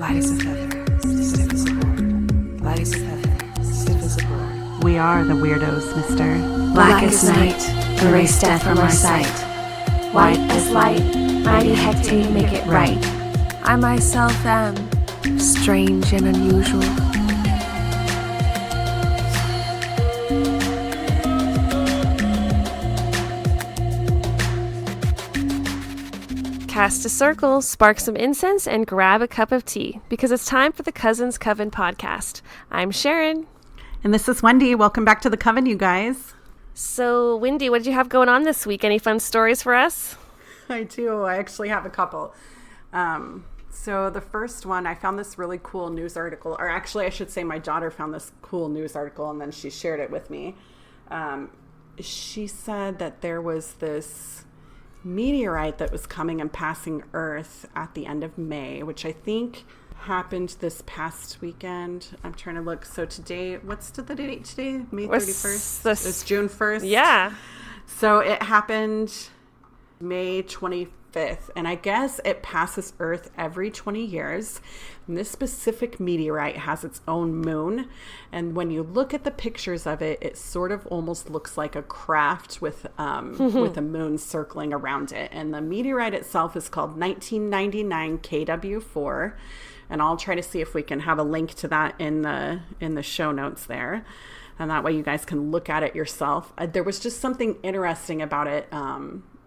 Light as a feather, stiff as a board. Light as a feather, stiff as a board. We are the weirdos, mister. Black as night, erase death from our sight. White as light, mighty hectate make it right. I myself am strange and unusual. Cast a circle, spark some incense, and grab a cup of tea, because it's time for the Cousins Coven podcast. I'm Sharon. And this is Wendy. Welcome back to the Coven, you guys. So, Wendy, what did you have going on this week? Any fun stories for us? I do. I actually have a couple. So the first one, I found this really cool news article, or actually I should say my daughter found this cool news article and then she shared it with me. She said that there was this meteorite that was coming and passing Earth at the end of May, which I think happened this past weekend. I'm trying to look. So today, what's the date today? May 31st? It's June 1st. Yeah. So it happened May 25th, and I guess it passes Earth every 20 years. And this specific meteorite has its own moon, and when you look at the pictures of it, it sort of almost looks like a craft with with a moon circling around it. And the meteorite itself is called 1999 KW4, and I'll try to see if we can have a link to that in the show notes there. And that way you guys can look at it yourself. There was just something interesting about it.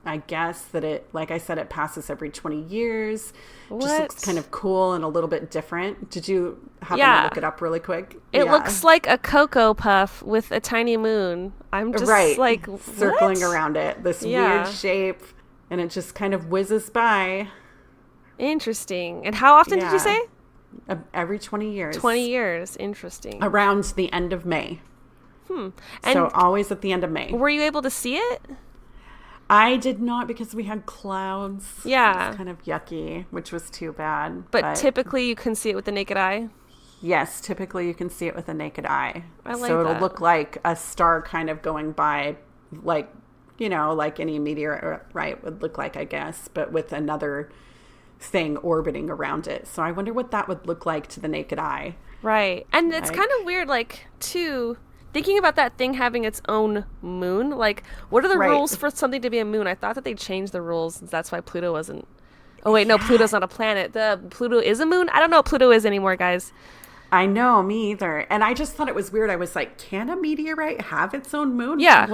I guess that it, like I said, it passes every 20 years. What? Just looks kind of cool and a little bit different. Did you happen to look it up really quick? It looks like a Cocoa Puff with a tiny moon. I'm just like, circling what? around it. This weird shape, and it just kind of whizzes by. Interesting. And how often did you say? Every 20 years. 20 years. Interesting. Around the end of May. And so always at the end of May. Were you able to see it? I did not, because we had clouds. Yeah. It was kind of yucky, which was too bad. But typically you can see it with the naked eye? Yes, typically you can see it with the naked eye. I like so it'll that. look like a star kind of going by, like, like any meteorite would look like, I guess, but with another thing orbiting around it. So I wonder what that would look like to the naked eye. Right. And it's kind of weird, too, thinking about that thing having its own moon. What are the rules for something to be a moon? I thought that they changed the rules, and that's why Pluto wasn't. Oh, wait, no, Pluto's not a planet. Pluto is a moon? I don't know what Pluto is anymore, guys. I know, me either. And I just thought it was weird. I was like, can a meteorite have its own moon? Yeah.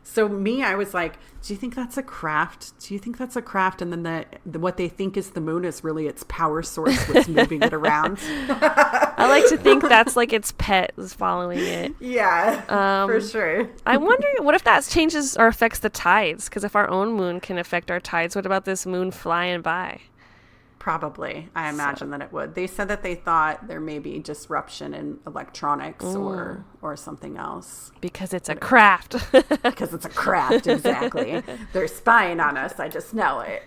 So I was like, do you think that's a craft? Do you think that's a craft? And then what they think is the moon is really its power source that's moving it around. I like to think that's like its pet is following it. Yeah, for sure. I'm wondering, what if that changes or affects the tides? Because if our own moon can affect our tides, what about this moon flying by? Probably. I imagine that it would. They said that they thought there may be disruption in electronics or something else. Because it's a craft. Because it's a craft, exactly. They're spying on us. I just know it.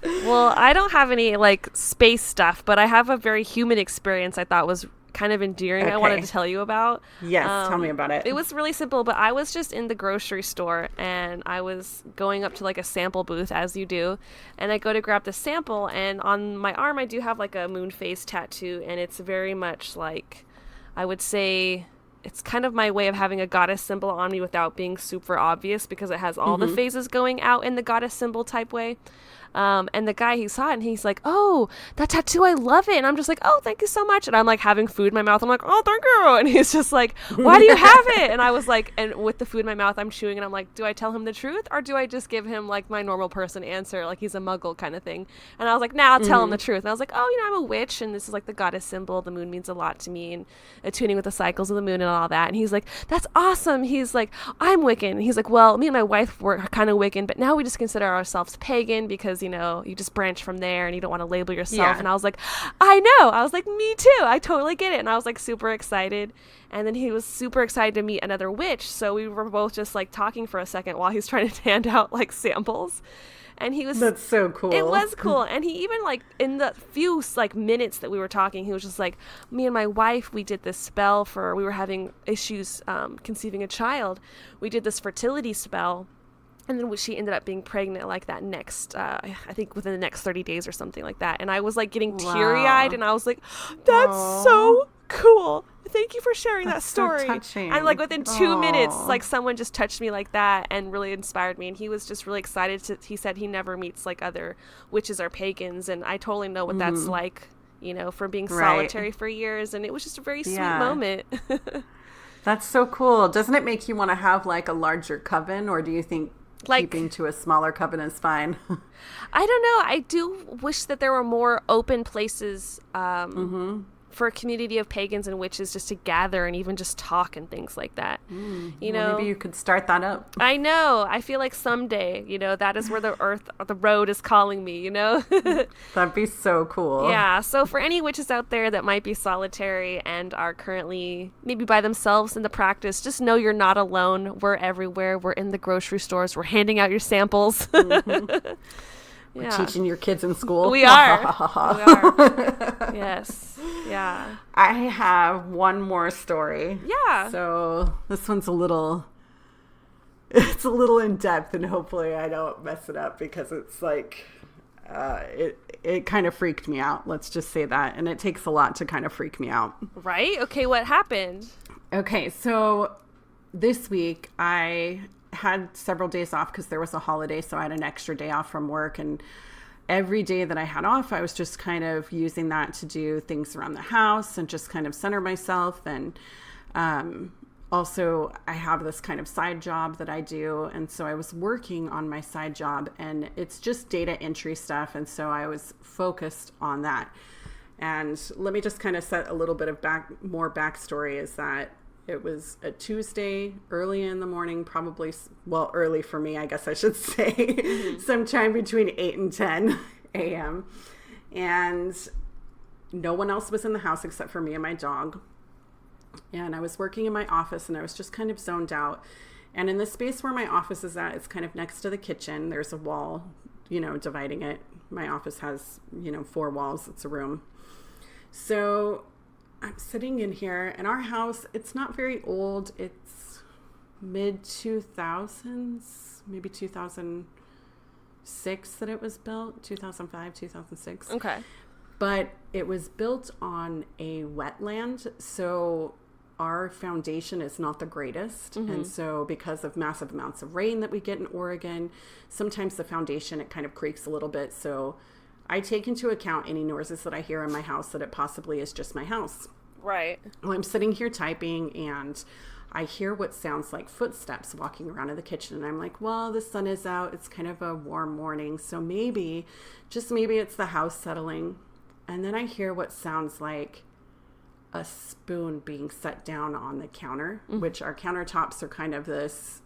Well, I don't have any space stuff, but I have a very human experience I thought was kind of endearing. Okay. I wanted to tell you about. Yes, tell me about it. It was really simple, but I was just in the grocery store and I was going up to a sample booth, as you do, and I go to grab the sample, and on my arm I do have a moon phase tattoo, and it's very much I would say it's kind of my way of having a goddess symbol on me without being super obvious, because it has all the phases going out in the goddess symbol type way. And the guy, he saw it and he's like, oh, that tattoo, I love it. And I'm just like, oh, thank you so much. And I'm having food in my mouth. I'm like, oh, thank you. And he's just like, why do you have it? And I was like, and with the food in my mouth, I'm chewing, and I'm like, do I tell him the truth, or do I just give him my normal person answer, like he's a muggle kind of thing? And I was like, nah, I'll tell him the truth. And I was like, oh, I'm a witch, and this is the goddess symbol. The moon means a lot to me, and attuning with the cycles of the moon and all that. And he's like, that's awesome. He's like, I'm Wiccan. He's like, well, me and my wife were kind of Wiccan, but now we just consider ourselves pagan, because you just branch from there and you don't want to label yourself. Yeah. And I was like, I know. I was like, me too. I totally get it. And I was super excited. And then he was super excited to meet another witch. So we were both just talking for a second while he's trying to hand out samples. And he was, that's so cool. It was cool. And he even in the few minutes that we were talking, he was just like, me and my wife, we did this spell we were having issues conceiving a child. We did this fertility spell. And then she ended up being pregnant like that next, I think within the next 30 days or something like that. And I was like getting teary-eyed, and I was like, that's so cool. Thank you for sharing that story. So touching. And like within 2 minutes, like someone just touched me like that and really inspired me. And he was just really excited. He said he never meets like other witches or pagans. And I totally know what that's like, you know, from being solitary for years. And it was just a very sweet moment. That's so cool. Doesn't it make you want to have like a larger coven, or do you think like keeping to a smaller coven is fine? I don't know. I do wish that there were more open places for a community of pagans and witches just to gather and even just talk and things like that. You know, maybe you could start that up. I know. I feel like someday, you know, that is where the road is calling me, you know? That'd be so cool. Yeah. So for any witches out there that might be solitary and are currently maybe by themselves in the practice, just know you're not alone. We're everywhere. We're in the grocery stores. We're handing out your samples. We're teaching your kids in school. We are. We are. Yes. Yeah. I have one more story. Yeah. So this one's it's a little in depth, and hopefully I don't mess it up, because it's like, it kind of freaked me out. Let's just say that. And it takes a lot to kind of freak me out. Right? Okay. What happened? Okay. So this week I had several days off because there was a holiday, so I had an extra day off from work, and every day that I had off, I was just kind of using that to do things around the house and just kind of center myself. And also I have this kind of side job that I do, and so I was working on my side job, and it's just data entry stuff, and so I was focused on that. And let me just kind of set a little bit of more backstory, is that it was a Tuesday, early in the morning, probably, well, early for me, I guess I should say, sometime between 8 and 10 a.m. And no one else was in the house except for me and my dog. And I was working in my office, and I was just kind of zoned out. And in the space where my office is at, it's kind of next to the kitchen. There's a wall, you know, dividing it. My office has, you know, 4 walls. It's a room. So I'm sitting in here, and our house, it's not very old. It's mid 2000s, maybe 2006 that it was built, 2005, 2006. Okay. But it was built on a wetland, so our foundation is not the greatest. And so because of massive amounts of rain that we get in Oregon, sometimes the foundation, it kind of creaks a little bit. So I take into account any noises that I hear in my house, that it possibly is just my house. Right. Well, I'm sitting here typing, and I hear what sounds like footsteps walking around in the kitchen. And I'm like, well, the sun is out. It's kind of a warm morning. So maybe, just maybe, it's the house settling. And then I hear what sounds like a spoon being set down on the counter, which our countertops are kind of this,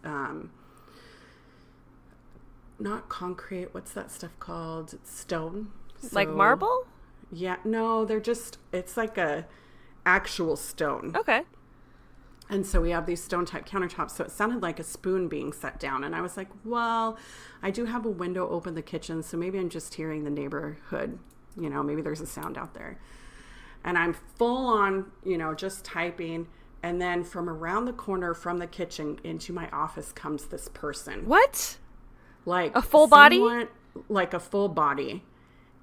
not concrete. What's that stuff called? It's stone. Like marble? Yeah. No, it's like a actual stone. Okay. And so we have these stone type countertops. So it sounded like a spoon being set down. And I was like, well, I do have a window open in the kitchen, so maybe I'm just hearing the neighborhood. You know, maybe there's a sound out there. And I'm full on, you know, just typing. And then from around the corner from the kitchen into my office comes this person. What? Like a full body? Like a full body.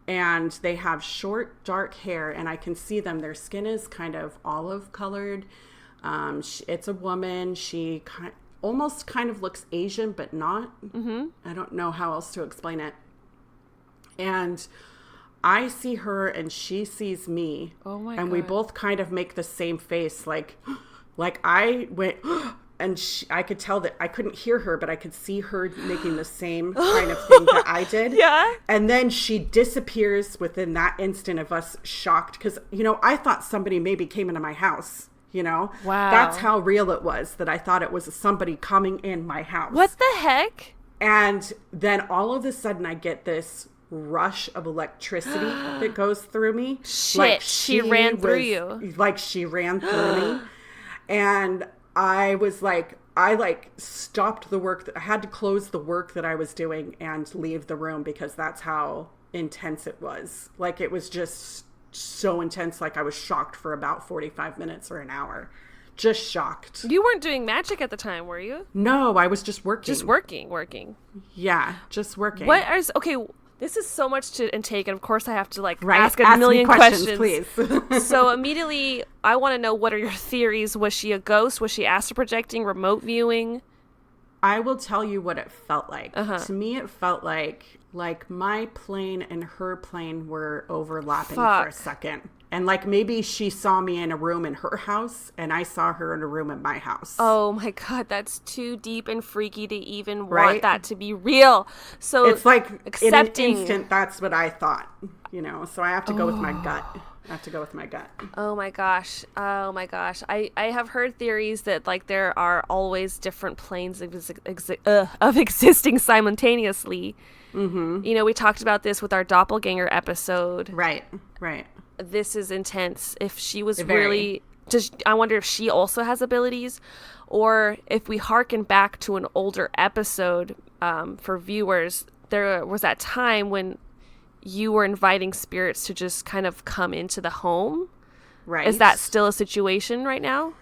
And they have short, dark hair, and I can see them. Their skin is kind of olive colored. It's a woman. She almost kind of looks Asian, but not. I don't know how else to explain it. And I see her, and she sees me. Oh my God. And we both kind of make the same face, like I went, and I could tell that I couldn't hear her, but I could see her making the same kind of thing that I did. Yeah. And then she disappears within that instant of us shocked, because, you know, I thought somebody maybe came into my house, you know? Wow. That's how real it was, that I thought it was somebody coming in my house. What the heck? And then all of a sudden I get this rush of electricity that goes through me. Shit, like she ran through you. Like she ran through me. And I was like, I stopped the work. I had to close the work that I was doing and leave the room, because that's how intense it was. Like, it was just so intense. Like, I was shocked for about 45 minutes or an hour, just shocked. You weren't doing magic at the time, were you? No, I was just working. Just working. Yeah, just working. Okay, this is so much to intake, and of course I have to Right? ask a million questions. Please. So immediately, I want to know, what are your theories? Was she a ghost? Was she astral projecting, remote viewing? I will tell you what it felt like. Uh-huh. To me, it felt like my plane and her plane were overlapping Fuck. for a second. And like maybe she saw me in a room in her house and I saw her in a room in my house. Oh my God, that's too deep and freaky to even want Right? that to be real. So It's like accepting. in an instant, that's what I thought, so I have to go with my gut. Oh my gosh. I have heard theories that there are always different planes of existing simultaneously. Mm-hmm. We talked about this with our doppelganger episode. Right. This is intense. If she was really just, I wonder if she also has abilities, or if we harken back to an older episode, for viewers, there was that time when you were inviting spirits to just kind of come into the home. Right. Is that still a situation right now?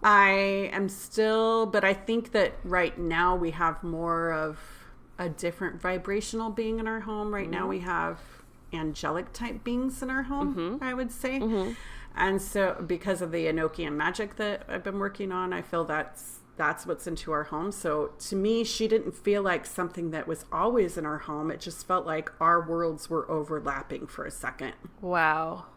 I am still, but I think that right now we have more of a different vibrational being in our home. Right now we have angelic type beings in our home, I would say. And so because of the Enochian magic that I've been working on, I feel that's what's into our home. So to me, she didn't feel like something that was always in our home. It just felt like our worlds were overlapping for a second. Wow.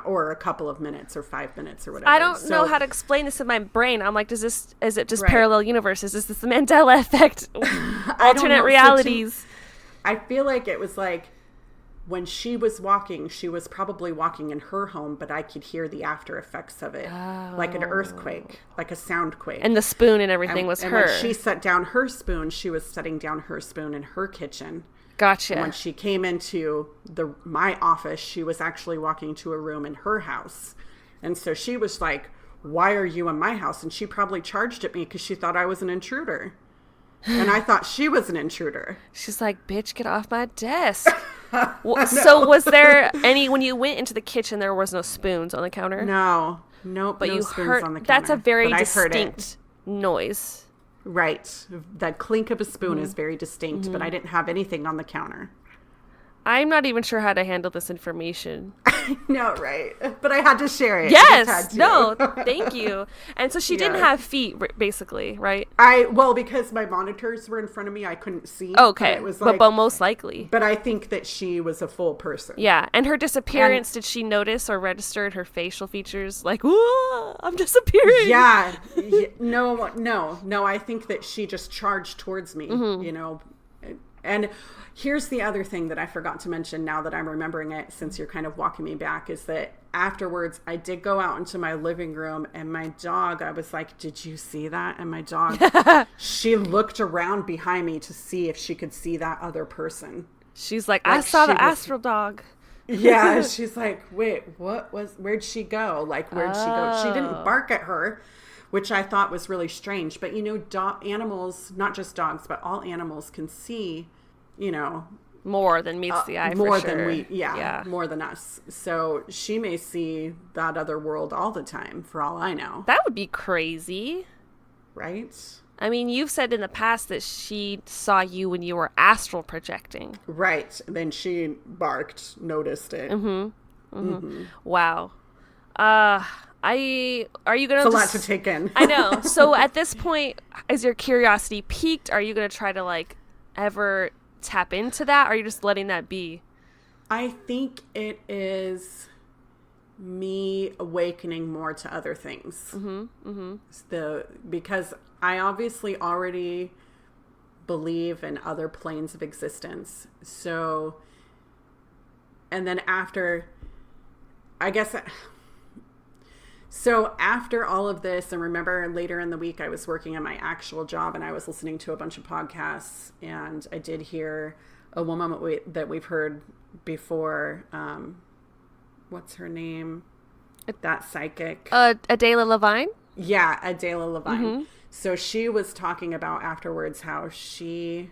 Or a couple of minutes or 5 minutes or whatever. I don't know how to explain this in my brain. I'm like, is it just parallel universes? Is this the Mandela effect? Alternate realities? I feel like it was like, when she was walking, she was probably walking in her home, but I could hear the after effects of it. Like an earthquake, like a sound quake. And the spoon and everything was her. And when she set down her spoon, she was setting down her spoon in her kitchen. Gotcha. And when she came into my office, she was actually walking to a room in her house. And so she was like, why are you in my house? And she probably charged at me because she thought I was an intruder. And I thought she was an intruder. She's like, bitch, get off my desk. So was there when you went into the kitchen, there was no spoons on the counter? No. Nope. But no you spoons heard, on the counter. that's a very But distinct noise. Right. That clink of a spoon is very distinct, but I didn't have anything on the counter. I'm not even sure how to handle this information. No, right. But I had to share it. Yes. No, thank you. And so she didn't have feet, basically, right? Because my monitors were in front of me, I couldn't see. Okay. It was but most likely. But I think that she was a full person. Yeah. And her disappearance, did she notice or register in her facial features? Like, ooh, I'm disappearing. Yeah. No. I think that she just charged towards me, And here's the other thing that I forgot to mention now that I'm remembering it, since you're kind of walking me back, is that afterwards I did go out into my living room, and my dog, I was like, did you see that? And my dog, she looked around behind me to see if she could see that other person. She's like, I saw the astral dog. Yeah. She's like, wait, where'd she go? Where'd she go? She didn't bark at her, which I thought was really strange. But, animals, not just dogs, but all animals can see, more than meets the eye, more for sure. than we, more than us. So she may see that other world all the time, for all I know. That would be crazy. Right? I mean, you've said in the past that she saw you when you were astral projecting. Right. Then she barked, noticed it. Wow. Are you gonna? It's a lot to take in. I know. So at this point, is your curiosity piqued? Are you gonna try to ever tap into that? Or are you just letting that be? I think it is me awakening more to other things. Because I obviously already believe in other planes of existence. So, and then after, so after all of this, and remember later in the week, I was working at my actual job and I was listening to a bunch of podcasts, and I did hear a woman that we've heard before. What's her name? That psychic. Adela Levine? Yeah, Adela Levine. So she was talking about afterwards how she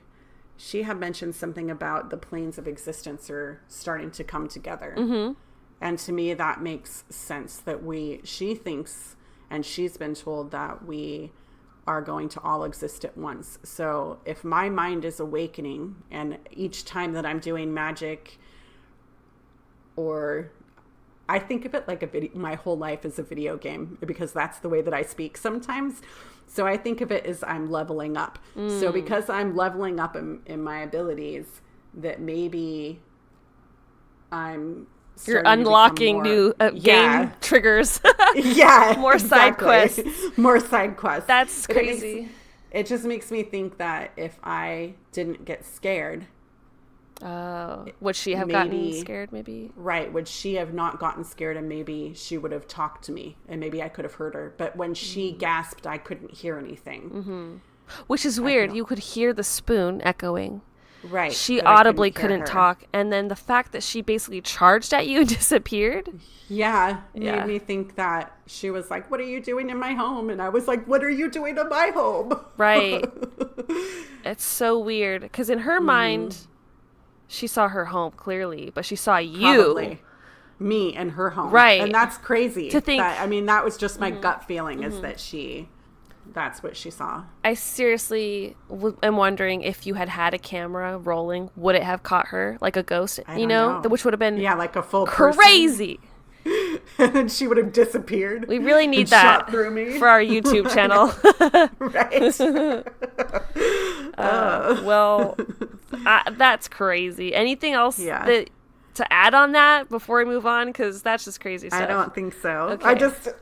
had mentioned something about the planes of existence are starting to come together. And to me, that makes sense that she thinks, and she's been told that we are going to all exist at once. So if my mind is awakening, and each time that I'm doing magic, or I think of it like a video, my whole life is a video game, because that's the way that I speak sometimes. So I think of it as I'm leveling up. So because I'm leveling up in my abilities, that maybe you're unlocking new game triggers. Yeah. More side quests. More side quests. That's crazy. It just makes me think that if I didn't get scared. Would she have gotten scared maybe? Right. Would she have not gotten scared, and maybe she would have talked to me, and maybe I could have heard her. But when she gasped, I couldn't hear anything. Mm-hmm. Which is weird. You could hear the spoon echoing. Right. She audibly couldn't talk. And then the fact that she basically charged at you and disappeared. Yeah. Made me think that she was like, what are you doing in my home? And I was like, what are you doing in my home? Right. It's so weird. Because in her mind, she saw her home clearly, but she saw you. Probably. Me and her home. Right. And that's crazy. To think. That was just my gut feeling, is that that's what she saw. I seriously am wondering if you had a camera rolling, would it have caught her like a ghost? I don't know. Which would have been like a full crazy. And then she would have disappeared. We really need that shot through me. for our YouTube channel. Right. That's crazy. Anything else to add on that before we move on? Because that's just crazy stuff. I don't think so. Okay.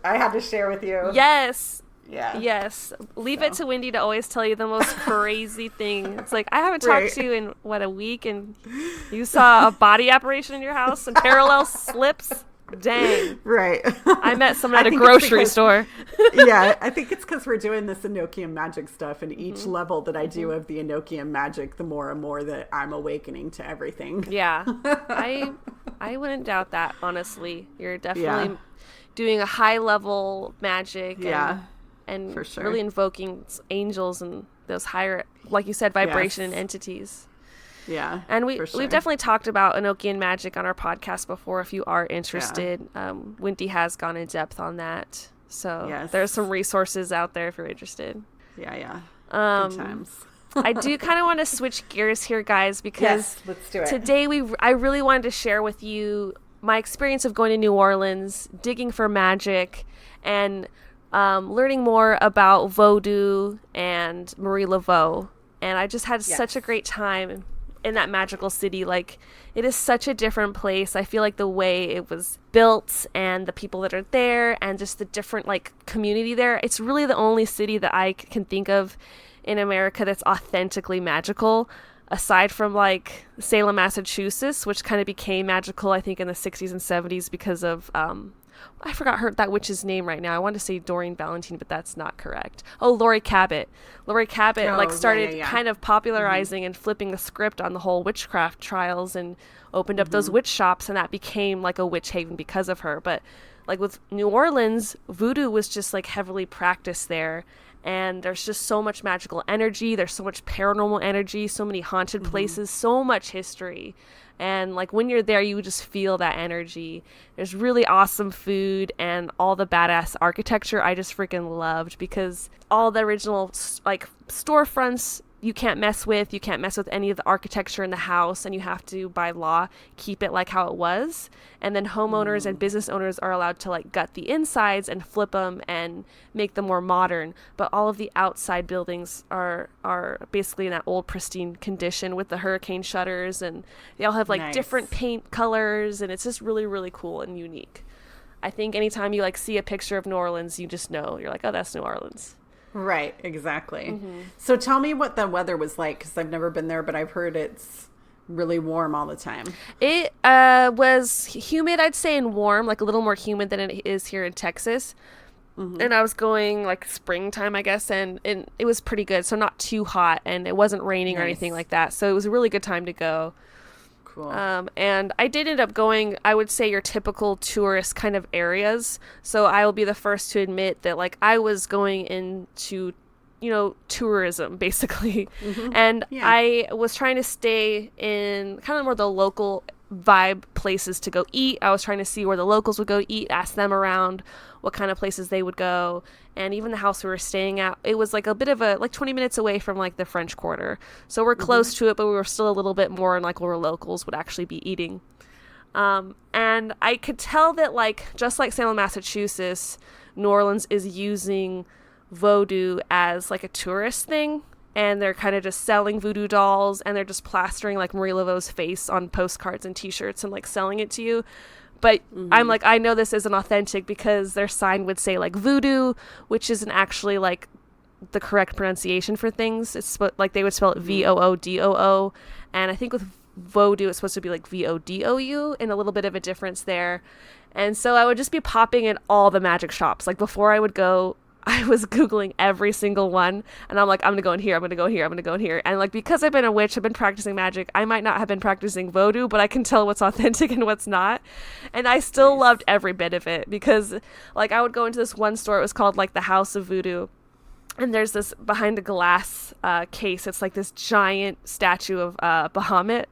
I had to share with you. Yes. Yeah. Yes. Leave it to Wendy to always tell you the most crazy thing. It's like, I haven't talked to you in, a week, and you saw a body apparition in your house and parallel slips? Dang. Right. I met someone at a grocery store. Yeah, I think it's because we're doing this Enochian magic stuff, and each level that I do of the Enochian magic, the more and more that I'm awakening to everything. Yeah. I wouldn't doubt that, honestly. You're definitely doing a high-level magic. And for sure. Really invoking angels and those higher, like you said, vibration entities. Yeah. And we've definitely talked about Enochian magic on our podcast before, if you are interested. Wendy has gone in depth on that. So there's some resources out there if you're interested. Yeah. Good times. I do kind of want to switch gears here, guys, because let's do it. Today I really wanted to share with you my experience of going to New Orleans, digging for magic, and learning more about Voudou and Marie Laveau. And I just had such a great time in that magical city. Like, it is such a different place. I feel like the way it was built and the people that are there and just the different community there, it's really the only city that I can think of in America that's authentically magical, aside from Salem, Massachusetts, which kind of became magical, I think, in the 60s and 70s because of I forgot that witch's name right now. I wanted to say Doreen Valentine, but that's not correct. Oh, Laurie Cabot. Laurie Cabot started kind of popularizing and flipping the script on the whole witchcraft trials, and opened up those witch shops, and that became a witch haven because of her. But with New Orleans, voodoo was just heavily practiced there. And there's just so much magical energy. There's so much paranormal energy, so many haunted places, so much history. And when you're there, you just feel that energy. There's really awesome food and all the badass architecture I just freaking loved, because all the original storefronts you can't mess with. You can't mess with any of the architecture in the house, and you have to, by law, keep it like how it was. And then homeowners and business owners are allowed to gut the insides and flip them and make them more modern. But all of the outside buildings are basically in that old pristine condition with the hurricane shutters, and they all have different paint colors, and it's just really, really cool and unique. I think anytime you see a picture of New Orleans, you just know, you're like, oh, that's New Orleans. Right, exactly. So tell me what the weather was like, because I've never been there, but I've heard it's really warm all the time. It was humid, I'd say, and warm, a little more humid than it is here in Texas. And I was going springtime, I guess, and it was pretty good, so not too hot, and it wasn't raining or anything like that, so it was a really good time to go. Cool. And I did end up going, I would say, your typical tourist kind of areas. So I will be the first to admit that I was going into, tourism basically. And I was trying to stay in kind of more the local vibe places to go eat. I was trying to see where the locals would go eat, ask them around what kind of places they would go. And even the house we were staying at, it was like a bit of a, like 20 minutes away from like the French Quarter. So we're close to it, but we were still a little bit more in like where locals would actually be eating. And I could tell that, like, just like Salem, Massachusetts, New Orleans is using voodoo as like a tourist thing. And they're kind of just selling voodoo dolls, and they're just plastering like Marie Laveau's face on postcards and t-shirts and like selling it to you. But I'm like, I know this isn't authentic because their sign would say like voodoo, which isn't actually like the correct pronunciation for things. It's like they would spell it Voodoo. And I think with Voodoo, it's supposed to be like Vodou, and a little bit of a difference there. And so I would just be popping in all the magic shops. Like before I would go, I was Googling every single one, and I'm like, I'm going to go in here, I'm going to go here, I'm going to go in here. And like, because I've been a witch, I've been practicing magic, I might not have been practicing voodoo, but I can tell what's authentic and what's not. And I still loved every bit of it, because like I would go into this one store, it was called like the House of Voodoo. And there's this behind a glass case, it's like this giant statue of Baphomet.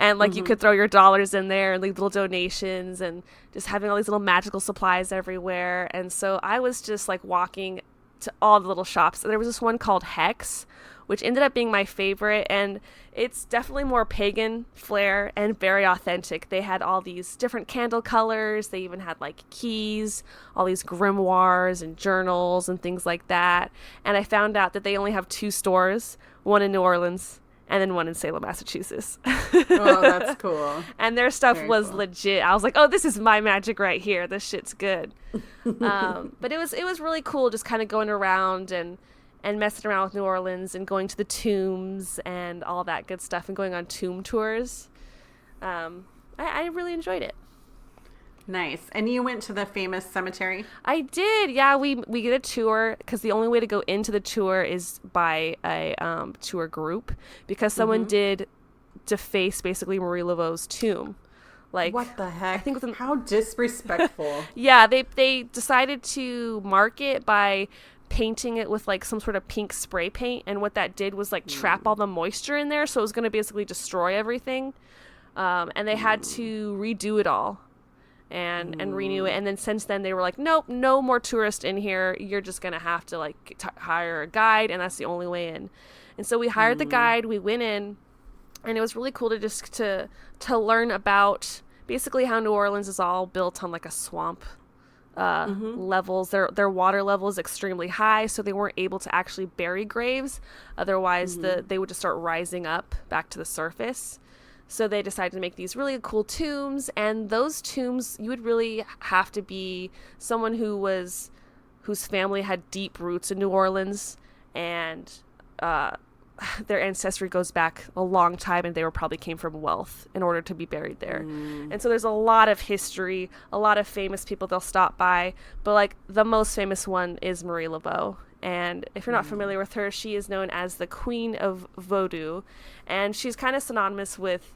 And, like, you could throw your dollars in there and leave little donations, and just having all these little magical supplies everywhere. And so I was just, like, walking to all the little shops. And there was this one called Hex, which ended up being my favorite. And it's definitely more pagan flair and very authentic. They had all these different candle colors. They even had, like, keys, all these grimoires and journals and things like that. And I found out that they only have 2 stores, one in New Orleans and then one in Salem, Massachusetts. Oh, that's cool. And their stuff Very was cool. legit. I was like, oh, this is my magic right here. This shit's good. But it was really cool just kind of going around and messing around with New Orleans and going to the tombs and all that good stuff and going on tomb tours. I really enjoyed it. Nice. And you went to the famous cemetery? I did. Yeah, we get a tour because the only way to go into the tour is by a tour group, because someone did deface basically Marie Laveau's tomb. Like, what the heck? I think how disrespectful. Yeah, they decided to mark it by painting it with like some sort of pink spray paint, and what that did was like trap all the moisture in there, so it was going to basically destroy everything. And they had to redo it all. And renew it. And then since then they were like, nope, no more tourists in here, you're just gonna have to like hire a guide, and that's the only way in. And so we hired the guide, we went in, and it was really cool to just to learn about basically how New Orleans is all built on like a swamp levels. Their water level is extremely high, so they weren't able to actually bury graves, otherwise they would just start rising up back to the surface. So they decided to make these really cool tombs, and those tombs, you would really have to be someone whose family had deep roots in New Orleans, and their ancestry goes back a long time, and they probably came from wealth in order to be buried there. And so there's a lot of history, a lot of famous people they'll stop by, but like the most famous one is Marie Laveau. And if you're not familiar with her, she is known as the Queen of Voodoo, and she's kind of synonymous with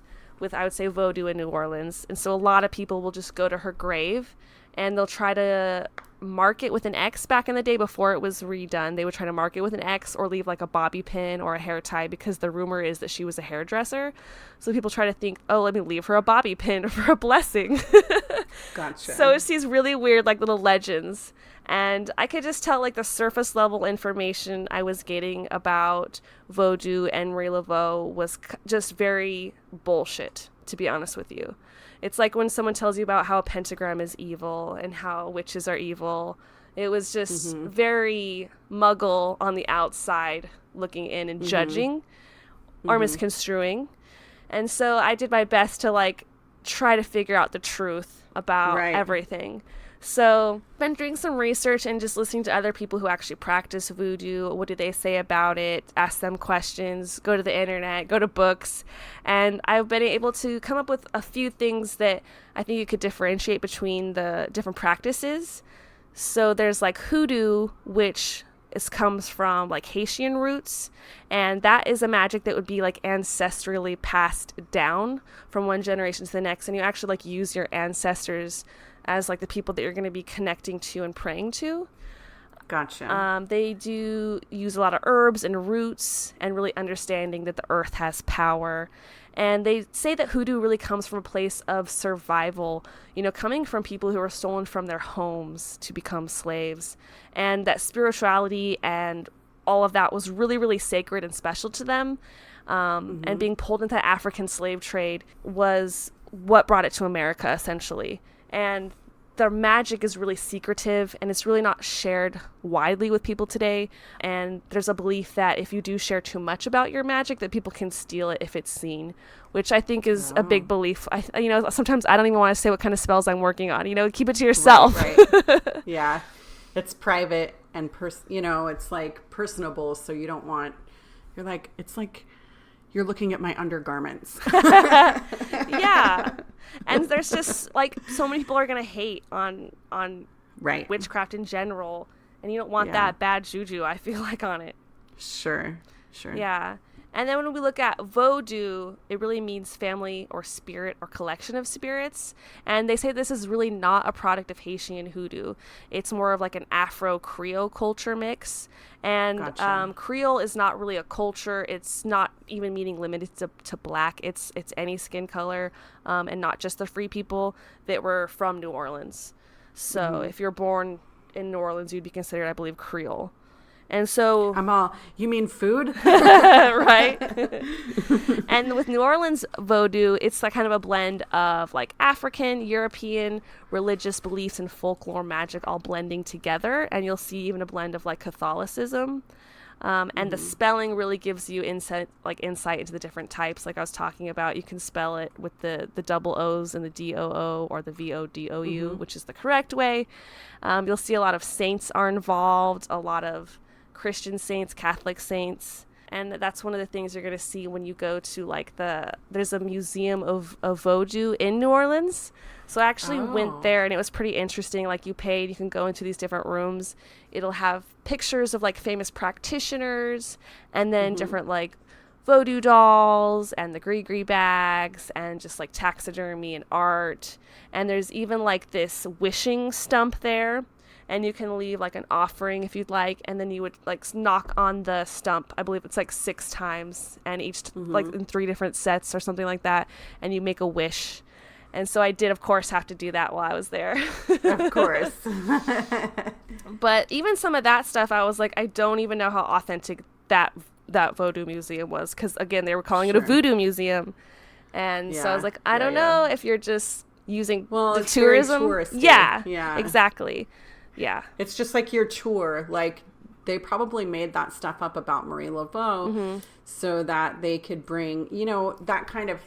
I would say voodoo in New Orleans. And so a lot of people will just go to her grave, and they'll try to mark it with an X. Back in the day before it was redone, they would try to mark it with an X or leave like a bobby pin or a hair tie, because the rumor is that she was a hairdresser. So people try to think, oh, let me leave her a bobby pin for a blessing. Gotcha. So it's these really weird like little legends. And I could just tell like the surface level information I was getting about Voodoo and Marie Laveau was just very bullshit, to be honest with you. It's like when someone tells you about how a pentagram is evil and how witches are evil. It was just very muggle on the outside looking in and judging or misconstruing. And so I did my best to like try to figure out the truth about everything. So I've been doing some research and just listening to other people who actually practice voodoo. What do they say about it? Ask them questions, go to the internet, go to books. And I've been able to come up with a few things that I think you could differentiate between the different practices. So there's like hoodoo, which comes from like Haitian roots, and that is a magic that would be like ancestrally passed down from one generation to the next, and you actually like use your ancestors as like the people that you're going to be connecting to and praying to. Gotcha. They do use a lot of herbs and roots, and really understanding that the earth has power, And they say that hoodoo really comes from a place of survival, coming from people who were stolen from their homes to become slaves. And that spirituality and all of that was really, really sacred and special to them. And being pulled into the African slave trade was what brought it to America, essentially. And their magic is really secretive, and it's really not shared widely with people today. And there's a belief that if you do share too much about your magic, that people can steal it if it's seen, which I think is a big belief. Sometimes I don't even want to say what kind of spells I'm working on. Keep it to yourself. Right. Yeah, it's private and it's like personable, so you don't want. It's like you're looking at my undergarments. Yeah. And there's just like so many people are going to hate on right. witchcraft in general. And you don't want that bad juju, I feel like, on it. Sure. Yeah. And then when we look at Voodoo, it really means family or spirit or collection of spirits. And they say this is really not a product of Haitian hoodoo. It's more of like an Afro-Creole culture mix. And Gotcha. Creole is not really a culture. It's not even meaning limited to black. It's any skin color, and not just the free people that were from New Orleans. So if you're born in New Orleans, you'd be considered, I believe, Creole. And so you mean food? right? And with New Orleans Voodoo, it's like kind of a blend of like African, European, religious beliefs and folklore magic all blending together. And you'll see even a blend of like Catholicism. And the spelling really gives you insight into the different types. Like I was talking about, you can spell it with the double O's and the D-O-O or the V-O-D-O-U, which is the correct way. You'll see a lot of saints are involved, a lot of Christian saints, Catholic saints. And that's one of the things you're going to see when you go to there's a museum of Voodoo in New Orleans. So I actually went there, and it was pretty interesting. Like you can go into these different rooms. It'll have pictures of like famous practitioners, and then different like Voodoo dolls and the gris-gris bags and just like taxidermy and art. And there's even like this wishing stump there. And you can leave like an offering if you'd like, and then you would like knock on the stump. I believe it's like 6 times, and each like in 3 different sets or something like that, and you make a wish. And so I did, of course, have to do that while I was there. Of course. But even some of that stuff, I was like, I don't even know how authentic that Voodoo museum was, because again, they were calling it a voodoo museum, and so I was like, I don't know if you're just using the tourism. Yeah, exactly. Yeah. It's just like your tour. Like, they probably made that stuff up about Marie Laveau so that they could bring, that kind of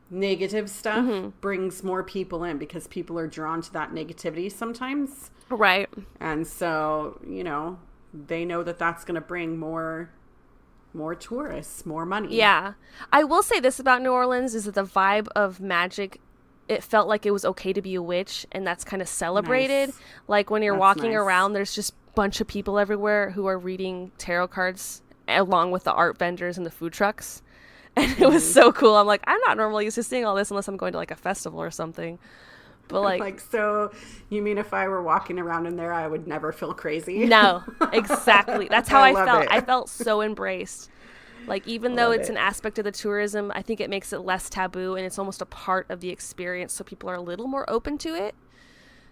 negative stuff brings more people in, because people are drawn to that negativity sometimes. Right. And so, they know that that's going to bring more tourists, more money. Yeah. I will say this about New Orleans is that the vibe of magic, it felt like it was okay to be a witch, and that's kind of celebrated. Nice. Like when you're walking around, there's just a bunch of people everywhere who are reading tarot cards along with the art vendors and the food trucks. And it was so cool. I'm like, I'm not normally used to seeing all this unless I'm going to like a festival or something. But like so you mean if I were walking around in there, I would never feel crazy? No, exactly. That's how I felt. I felt so embraced. Like, even though it's an aspect of the tourism, I think it makes it less taboo, and it's almost a part of the experience, so people are a little more open to it.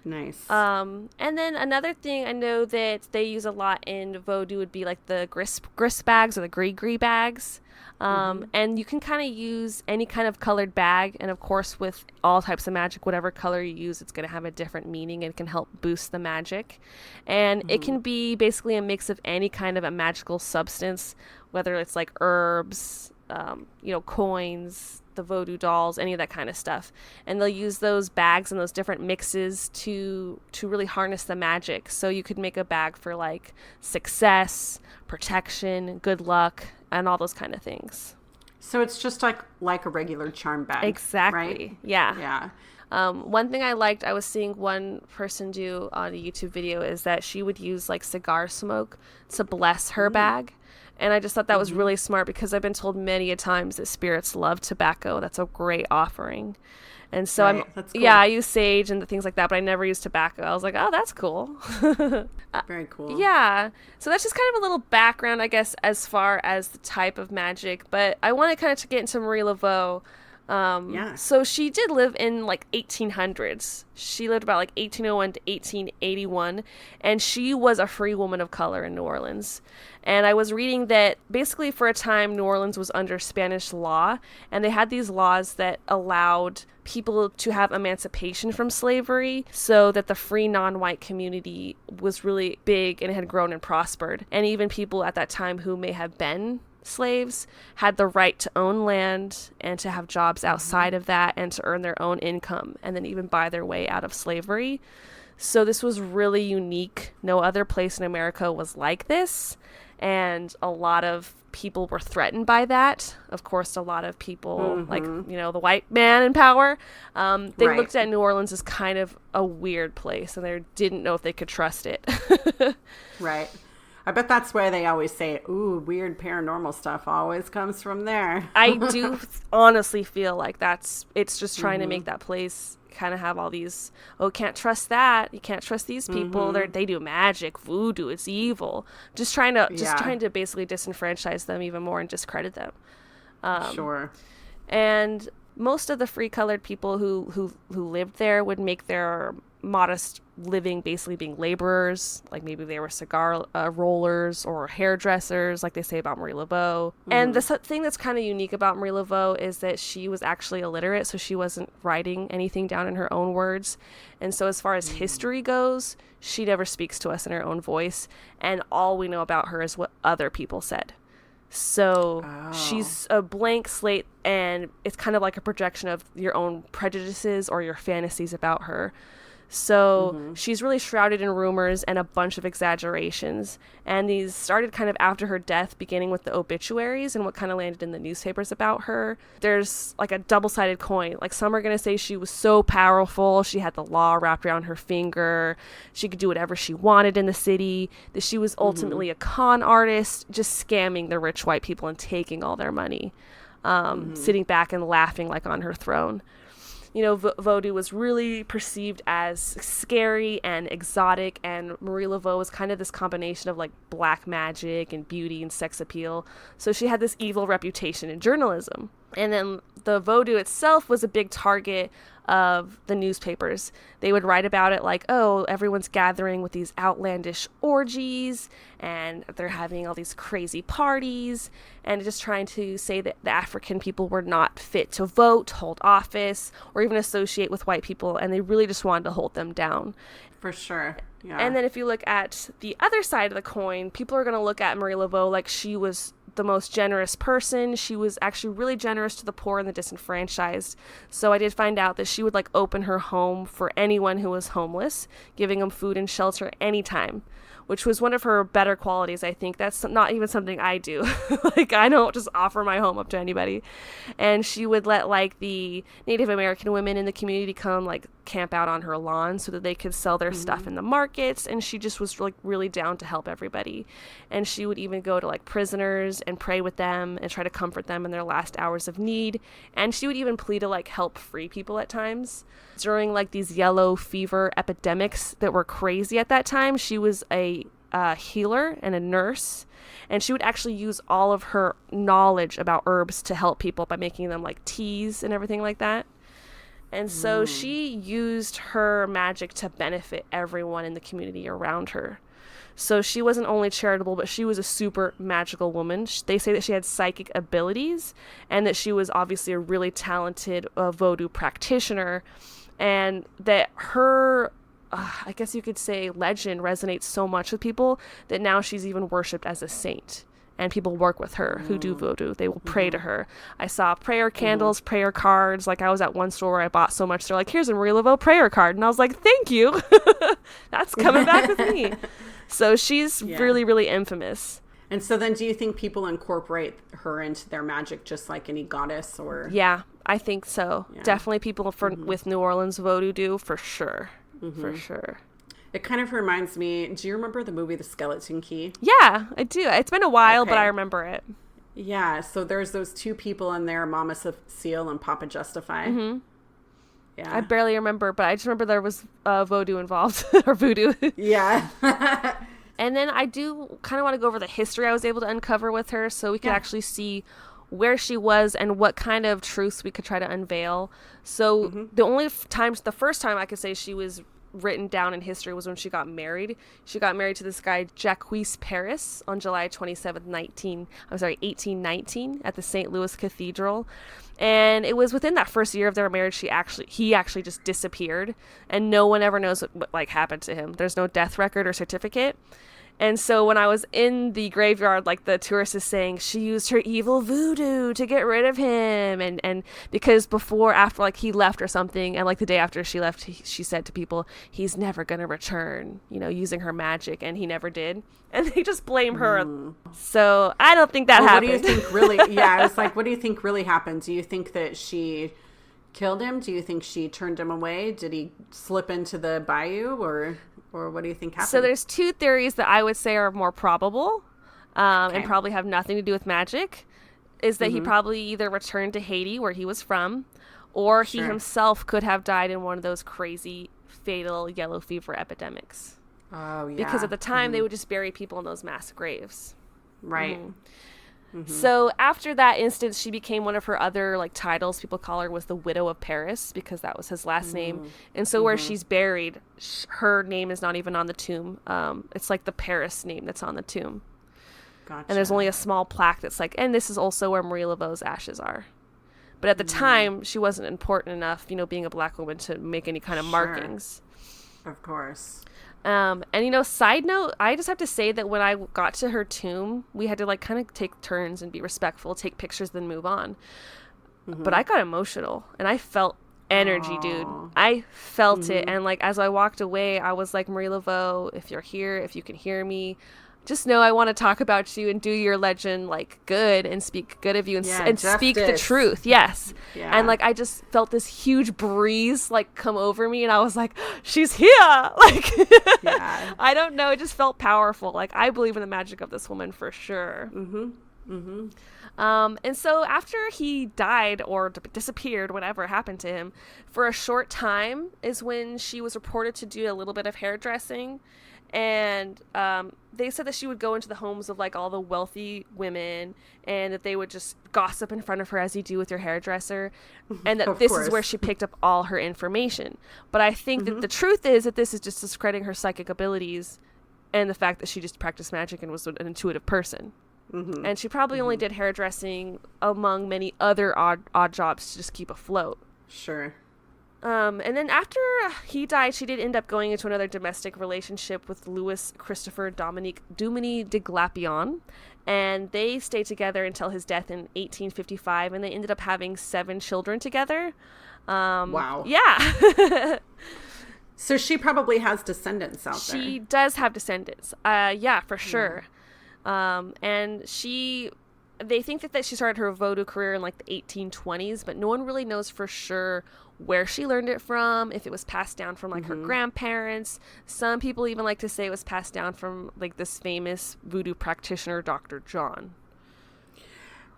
Nice. And then another thing I know that they use a lot in Voodoo would be like the grist bags or the gris-gris bags. And you can kind of use any kind of colored bag, and of course with all types of magic, whatever color you use, it's going to have a different meaning and can help boost the magic. And it can be basically a mix of any kind of a magical substance, whether it's like herbs, coins, the Voodoo dolls, any of that kind of stuff. And they'll use those bags and those different mixes to really harness the magic. So you could make a bag for like success, protection, good luck, and all those kind of things. So it's just like a regular charm bag. Exactly. Right? Yeah. One thing I liked, I was seeing one person do on a YouTube video, is that she would use like cigar smoke to bless her bag. And I just thought that was really smart because I've been told many a times that spirits love tobacco. That's a great offering. And so That's cool. I use sage and things like that, but I never use tobacco. I was like, oh, that's cool. Very cool. Yeah. So that's just kind of a little background, I guess, as far as the type of magic. But I want to kind of get into Marie Laveau. So she did live in like 1800s. She lived about like 1801 to 1881, and she was a free woman of color in New Orleans. And I was reading that basically for a time New Orleans was under Spanish law, and they had these laws that allowed people to have emancipation from slavery, so that the free non-white community was really big and had grown and prospered. And even people at that time who may have been slaves had the right to own land and to have jobs outside of that and to earn their own income and then even buy their way out of slavery. So this was really unique. No other place in America was like this, and a lot of people were threatened by that. Of course, a lot of people, like, you know, the white man in power, they looked at New Orleans as kind of a weird place, and they didn't know if they could trust it. Right. I bet that's why they always say, ooh, weird paranormal stuff always comes from there. I do honestly feel like it's just trying to make that place kind of have all these, can't trust that. You can't trust these people. They do magic, voodoo, it's evil. Just trying to basically disenfranchise them even more and discredit them. Sure. And most of the free colored people who lived there would make their modest living basically being laborers, like maybe they were cigar rollers or hairdressers, like they say about Marie Laveau. And the thing that's kind of unique about Marie Laveau is that she was actually illiterate, so she wasn't writing anything down in her own words. And so as far as history goes, she never speaks to us in her own voice, and all we know about her is what other people said. So she's a blank slate, and it's kind of like a projection of your own prejudices or your fantasies about her. So she's really shrouded in rumors and a bunch of exaggerations. And these started kind of after her death, beginning with the obituaries and what kind of landed in the newspapers about her. There's like a double-sided coin. Like some are going to say she was so powerful, she had the law wrapped around her finger, she could do whatever she wanted in the city, that she was ultimately a con artist, just scamming the rich white people and taking all their money, sitting back and laughing like on her throne. You know, Voodoo was really perceived as scary and exotic, and Marie Laveau was kind of this combination of like black magic and beauty and sex appeal. So she had this evil reputation in journalism. And then the Voodoo itself was a big target of the newspapers. They would write about it like, oh, everyone's gathering with these outlandish orgies and they're having all these crazy parties, and just trying to say that the African people were not fit to vote, hold office, or even associate with white people, and they really just wanted to hold them down. For sure. Yeah. And then if you look at the other side of the coin, people are going to look at Marie Laveau like she was the most generous person. She was actually really generous to the poor and the disenfranchised. So I did find out that she would like open her home for anyone who was homeless, giving them food and shelter anytime, which was one of her better qualities. I think that's not even something I do. Like, I don't just offer my home up to anybody. And she would let like the Native American women in the community come like camp out on her lawn so that they could sell their stuff in the markets. And she just was like really down to help everybody. And she would even go to like prisoners and pray with them and try to comfort them in their last hours of need. And she would even plead to like help free people at times. During like these yellow fever epidemics that were crazy at that time, she was a healer and a nurse, and she would actually use all of her knowledge about herbs to help people by making them like teas and everything like that. And so she used her magic to benefit everyone in the community around her. So she wasn't only charitable, but she was a super magical woman. They say that she had psychic abilities and that she was obviously a really talented Voodoo practitioner, and that her I guess you could say legend resonates so much with people that now she's even worshipped as a saint. And people work with her who do voodoo. They will pray to her. I saw prayer candles, prayer cards. Like, I was at one store where I bought so much. They're like, here's a Marie Laveau prayer card. And I was like, thank you. That's coming back with me. So she's really, really infamous. And so then do you think people incorporate her into their magic just like any goddess? Or Yeah, I think so. Yeah. Definitely people with New Orleans voodoo do, for sure. For sure. It kind of reminds me, do you remember the movie The Skeleton Key? Yeah, I do. It's been a while, but Okay. I remember it. Yeah, so there's those two people in there, Mama Cecile and Papa Justify. Mm-hmm. Yeah. I barely remember, but I just remember there was Voodoo involved, or Voodoo. Yeah. And then I do kind of want to go over the history I was able to uncover with her so we could actually see where she was and what kind of truths we could try to unveil. So the first time I could say she was written down in history was when she got married. She got married to this guy, Jacques Paris, on July 27th, 1819 at the St. Louis Cathedral. And it was within that first year of their marriage he actually just disappeared, and no one ever knows what happened to him. There's no death record or certificate. And so when I was in the graveyard, like, the tourist is saying she used her evil voodoo to get rid of him. And because after like he left or something, and like the day after she left, she said to people, he's never going to return, using her magic. And he never did. And they just blame her. So I don't think that happened. What do you think really, yeah, I was like, what do you think really happened? Do you think that she killed him? Do you think she turned him away? Did he slip into the bayou, or what do you think happened? So there's two theories that I would say are more probable, and probably have nothing to do with magic, is that he probably either returned to Haiti, where he was from, or he himself could have died in one of those crazy, fatal yellow fever epidemics. Oh, yeah. Because at the time, they would just bury people in those mass graves. Right. So after that instance, she became one of her other titles people call her was the Widow of Paris, because that was his last name. And so where she's buried, her name is not even on the tomb. It's like the Paris name that's on the tomb. Gotcha. And there's only a small plaque that's and this is also where Marie Laveau's ashes are. But at the time, she wasn't important enough, being a black woman, to make any kind of markings. Of course. And side note, I just have to say that when I got to her tomb, we had to kind of take turns and be respectful, take pictures, then move on. But I got emotional, and I felt energy, dude. I felt it. And as I walked away, I was like, Marie Laveau, if you're here, if you can hear me, just know I want to talk about you and do your legend good and speak good of you and speak the truth. Yes. Yeah. And I just felt this huge breeze come over me, and I was like, she's here. Yeah. I don't know. It just felt powerful. I believe in the magic of this woman for sure. And so after he died or disappeared, whatever happened to him, for a short time is when she was reported to do a little bit of hairdressing. And they said that she would go into the homes of all the wealthy women, and that they would just gossip in front of her as you do with your hairdresser, and that this is where she picked up all her information. But I think that the truth is that this is just discrediting her psychic abilities and the fact that she just practiced magic and was an intuitive person. And she probably only did hairdressing among many other odd jobs to just keep afloat. Sure. And then after he died, she did end up going into another domestic relationship with Louis Christopher Dominique Duminy de Glapion, and they stayed together until his death in 1855, and they ended up having 7 children together. Wow. Yeah. So she probably has descendants out there. She does have descendants. Yeah, for sure. And they think that she started her Voodoo career in the 1820s, but no one really knows for sure where she learned it from, if it was passed down from her grandparents. Some people even like to say it was passed down from this famous voodoo practitioner, Dr. John.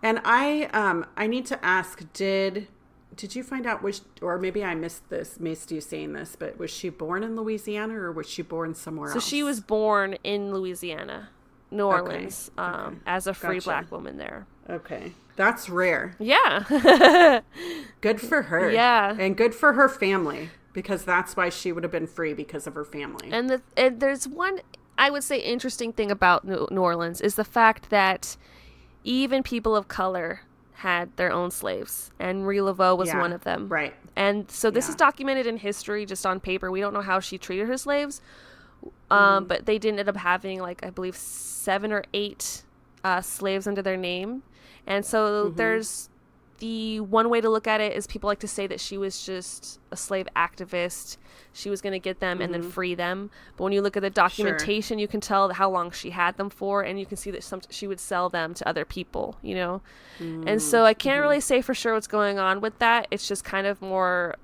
And I need to ask, did you find out or maybe I missed you saying this, but was she born in Louisiana, or was she born somewhere else? So she was born in Louisiana, New Orleans, as a free black woman there. Okay. That's rare. Yeah. Good for her. Yeah. And good for her family, because that's why she would have been free, because of her family. And there's one, I would say, interesting thing about New Orleans is the fact that even people of color had their own slaves, and Marie Laveau was one of them. Right. And so this is documented in history, just on paper. We don't know how she treated her slaves, but they did end up having, I believe, 7 or 8 slaves under their name. And so there's the one way to look at it is people like to say that she was just a slave activist. She was going to get them and then free them. But when you look at the documentation, you can tell how long she had them for, and you can see that she would sell them to other people, And so I can't really say for sure what's going on with that. It's just kind of more,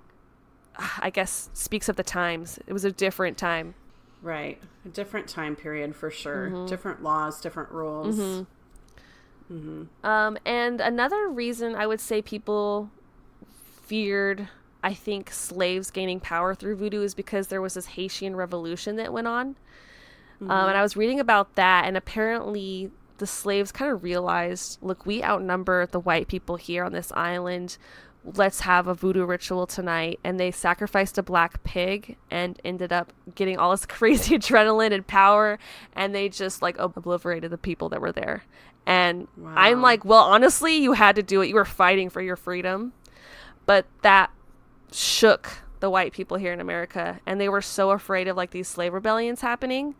I guess, speaks of the times. It was a different time. Right. A different time period for sure. Different laws, different rules. And another reason I would say people feared, I think, slaves gaining power through voodoo is because there was this Haitian revolution that went on. And I was reading about that, and apparently the slaves kind of realized, look, we outnumber the white people here on this island. Let's have a voodoo ritual tonight. And they sacrificed a black pig and ended up getting all this crazy adrenaline and power, and they just like obliterated the people that were there. And I'm like, well, honestly, you had to do it. You were fighting for your freedom. But that shook the white people here in America, and they were so afraid of like these slave rebellions happening.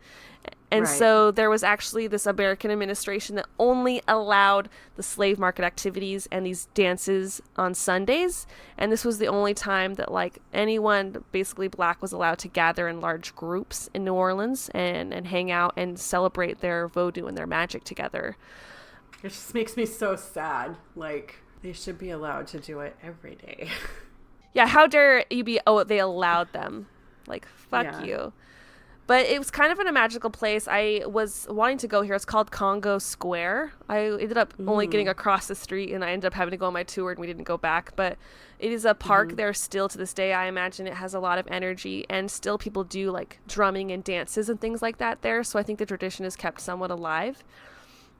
And so there was actually this American administration that only allowed the slave market activities and these dances on Sundays. And this was the only time that like anyone basically black was allowed to gather in large groups in New Orleans and hang out and celebrate their voodoo and their magic together. It just makes me so sad. Like, they should be allowed to do it every day. Yeah, how dare you be, they allowed them. Like, fuck you. But it was kind of in a magical place. I was wanting to go here. It's called Congo Square. I ended up only getting across the street, and I ended up having to go on my tour, and we didn't go back. But it is a park there still to this day. I imagine it has a lot of energy, and still people do like drumming and dances and things like that there. So I think the tradition is kept somewhat alive.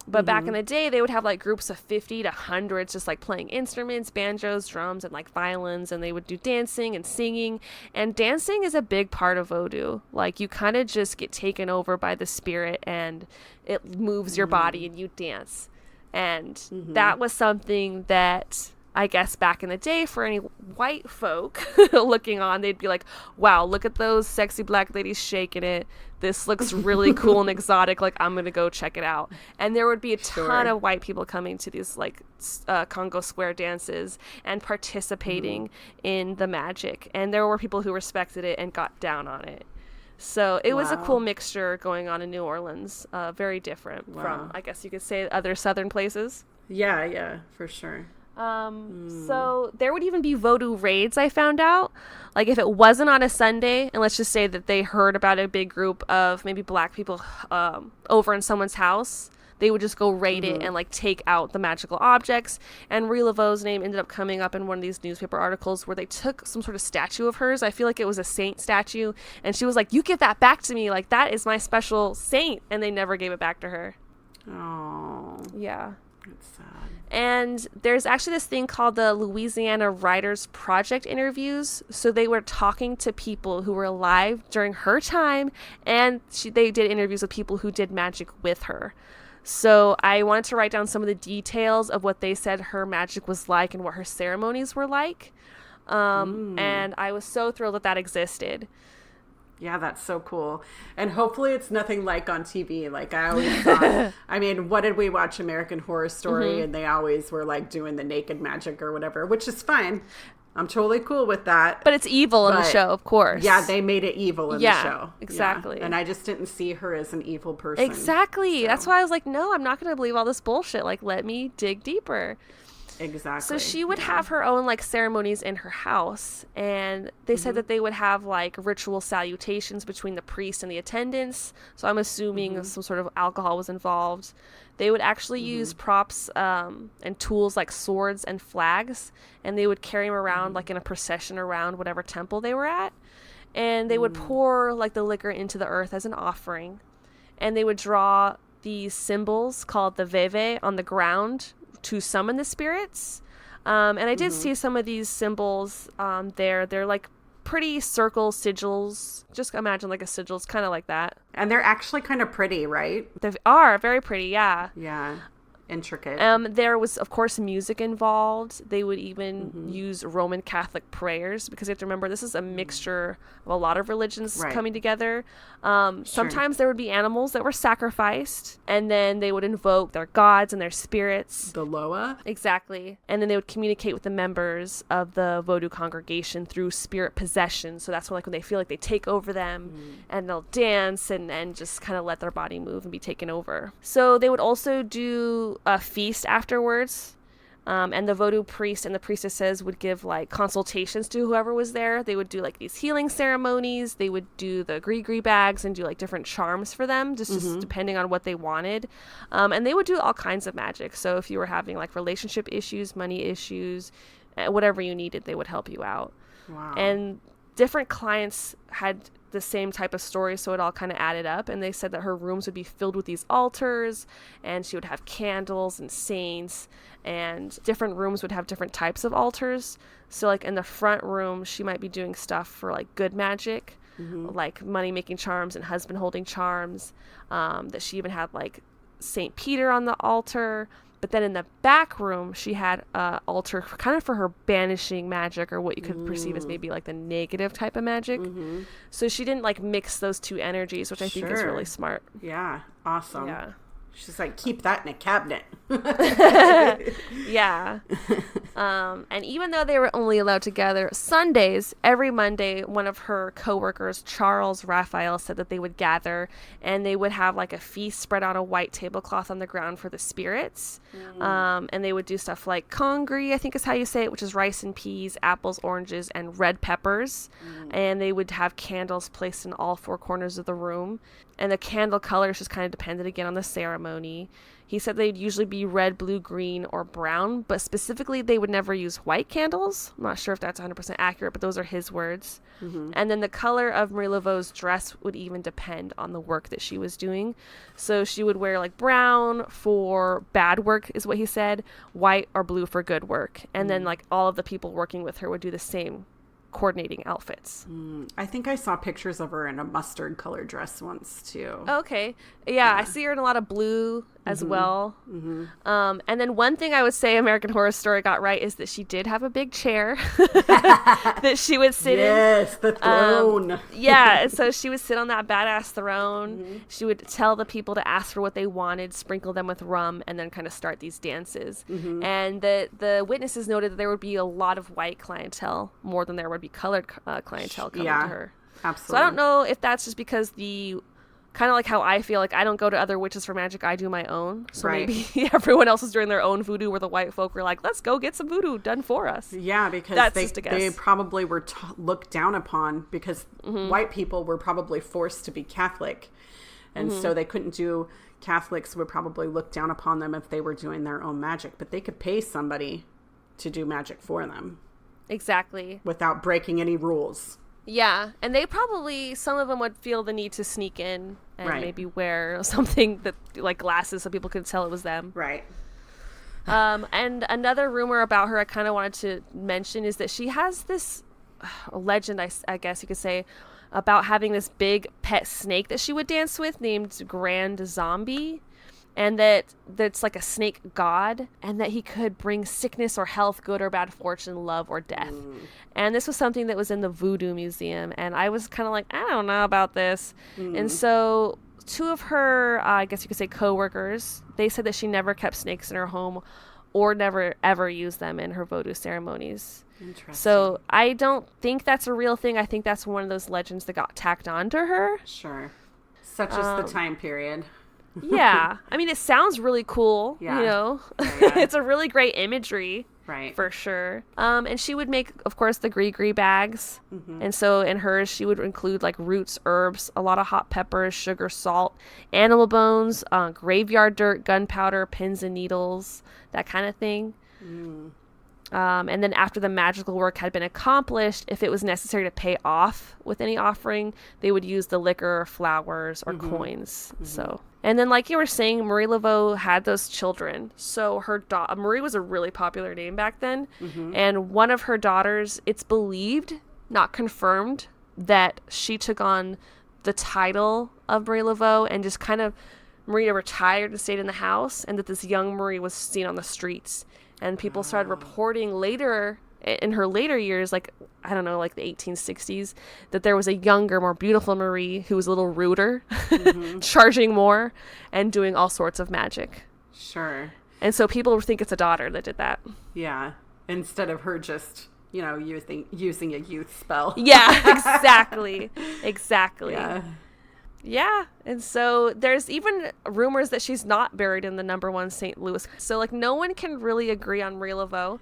But back in the day, they would have like groups of 50 to hundreds just like playing instruments, banjos, drums, and like violins, and they would do dancing and singing. And dancing is a big part of voodoo. Like, you kind of just get taken over by the spirit, and it moves your body and you dance. And that was something that I guess back in the day, for any white folk looking on, they'd be like, wow, look at those sexy black ladies shaking it. This looks really cool and exotic. Like, I'm going to go check it out. And there would be a ton of white people coming to these like Congo Square dances and participating in the magic. And there were people who respected it and got down on it. So it was a cool mixture going on in New Orleans. Very different from, I guess you could say, other southern places. Yeah, for sure. So there would even be voodoo raids, I found out. Like, if it wasn't on a Sunday, and let's just say that they heard about a big group of maybe black people over in someone's house, they would just go raid it and like take out the magical objects. And Marie Laveau's name ended up coming up in one of these newspaper articles where they took some sort of statue of hers. I feel like it was a saint statue, and she was like, you give that back to me, like that is my special saint. And they never gave it back to her. Oh, yeah, that's sad. And there's actually this thing called the Louisiana Writers Project interviews. So they were talking to people who were alive during her time, and they did interviews with people who did magic with her. So I wanted to write down some of the details of what they said her magic was like and what her ceremonies were like. And I was so thrilled that existed. Yeah, that's so cool. And hopefully it's nothing like on TV. Like, I always thought, I mean, what did we watch? American Horror Story, and they always were like doing the naked magic or whatever, which is fine. I'm totally cool with that. But it's evil in the show, of course. Yeah, they made it evil in the show. Exactly. Yeah. And I just didn't see her as an evil person. Exactly. So. That's why I was like, no, I'm not going to believe all this bullshit. Like, let me dig deeper. Exactly. So she would have her own like ceremonies in her house, and they said that they would have like ritual salutations between the priest and the attendants. So I'm assuming some sort of alcohol was involved. They would actually use props and tools like swords and flags, and they would carry them around like in a procession around whatever temple they were at. And they would pour like the liquor into the earth as an offering, and they would draw these symbols called the veve on the ground to summon the spirits. And I did see some of these symbols there. They're like pretty circle sigils. Just imagine like a sigil. It's kind of like that. And they're actually kind of pretty, right? They are very pretty, yeah. Yeah. Intricate. There was, of course, music involved. They would even use Roman Catholic prayers, because you have to remember this is a mixture of a lot of religions coming together. Sometimes there would be animals that were sacrificed, and then they would invoke their gods and their spirits. The Loa? Exactly. And then they would communicate with the members of the Voodoo congregation through spirit possession. So that's when they feel like they take over them, and they'll dance and just kind of let their body move and be taken over. So they would also do a feast afterwards. And the Voodoo priest and the priestesses would give like consultations to whoever was there. They would do like these healing ceremonies. They would do the gree bags and do like different charms for them, just depending on what they wanted. And they would do all kinds of magic. So if you were having like relationship issues, money issues, whatever you needed, they would help you out. Wow. And different clients had the same type of story, so it all kind of added up. And they said that her rooms would be filled with these altars, and she would have candles and saints, and different rooms would have different types of altars. So like in the front room, she might be doing stuff for like good magic, like money making charms and husband holding charms, that she even had like Saint Peter on the altar. But then in the back room, she had an altar kind of for her banishing magic, or what you could perceive as maybe like the negative type of magic. So she didn't like mix those two energies, which I think is really smart. Yeah. Awesome. Yeah. She's like, keep that in a cabinet. Yeah. And even though they were only allowed to gather Sundays, every Monday, one of her coworkers, Charles Raphael, said that they would gather and they would have like a feast spread on a white tablecloth on the ground for the spirits. And they would do stuff like congri, I think is how you say it, which is rice and peas, apples, oranges, and red peppers. And they would have candles placed in all four corners of the room. And the candle colors just kind of depended again on the ceremony. He said they'd usually be red, blue, green, or brown, but specifically they would never use white candles. I'm not sure if that's 100% accurate, but those are his words. And then the color of Marie Laveau's dress would even depend on the work that she was doing. So she would wear like brown for bad work, is what he said, white or blue for good work. And then like all of the people working with her would do the same coordinating outfits. I think I saw pictures of her in a mustard colored dress once too. Okay. Yeah, I see her in a lot of blue as well. And then one thing I would say American Horror Story got right is that she did have a big chair that she would sit in. Yes, the throne. Yeah, so she would sit on that badass throne. She would tell the people to ask for what they wanted, sprinkle them with rum, and then kind of start these dances. And the witnesses noted that there would be a lot of white clientele, more than there would be colored clientele coming to her. Absolutely. So I don't know if that's just because kind of like how I feel like I don't go to other witches for magic, I do my own. So maybe everyone else is doing their own voodoo, where the white folk were like, let's go get some voodoo done for us. Yeah, because they probably were looked down upon because white people were probably forced to be Catholic. And so they couldn't do, Catholics would probably look down upon them if they were doing their own magic. But they could pay somebody to do magic for them. Exactly. Without breaking any rules. Yeah, and they probably, some of them would feel the need to sneak in and maybe wear something that, like glasses, so people could tell it was them. Right. And another rumor about her I kind of wanted to mention is that she has this legend, I guess you could say, about having this big pet snake that she would dance with named Grand Zombie. And that's like a snake god, and that he could bring sickness or health, good or bad fortune, love or death. And this was something that was in the Voodoo Museum, and I was kind of like, I don't know about this. And so two of her, I guess you could say, co-workers, they said that she never kept snakes in her home or never ever used them in her voodoo ceremonies. Interesting. So I don't think that's a real thing. I think that's one of those legends that got tacked onto her. Sure. Such as the time period. Yeah. I mean, it sounds really cool, you know. Yeah. It's a really great imagery. Right. For sure. And she would make, of course, the gree bags. And so in hers, she would include like roots, herbs, a lot of hot peppers, sugar, salt, animal bones, graveyard dirt, gunpowder, pins and needles, that kind of thing. And then after the magical work had been accomplished, if it was necessary to pay off with any offering, they would use the liquor, flowers, or coins. So, and then like you were saying, Marie Laveau had those children. So her Marie was a really popular name back then. And one of her daughters, it's believed, not confirmed, that she took on the title of Marie Laveau and just kind of, Maria retired and stayed in the house, and that this young Marie was seen on the streets. And people started reporting later, in her later years, like, I don't know, like the 1860s, that there was a younger, more beautiful Marie who was a little ruder, charging more, and doing all sorts of magic. Sure. And so people think it's a daughter that did that. Yeah. Instead of her just, you know, using a youth spell. Yeah, exactly. Exactly. Yeah. Yeah, and so there's even rumors that she's not buried in the #1 St. Louis. So, like, no one can really agree on Marie Laveau.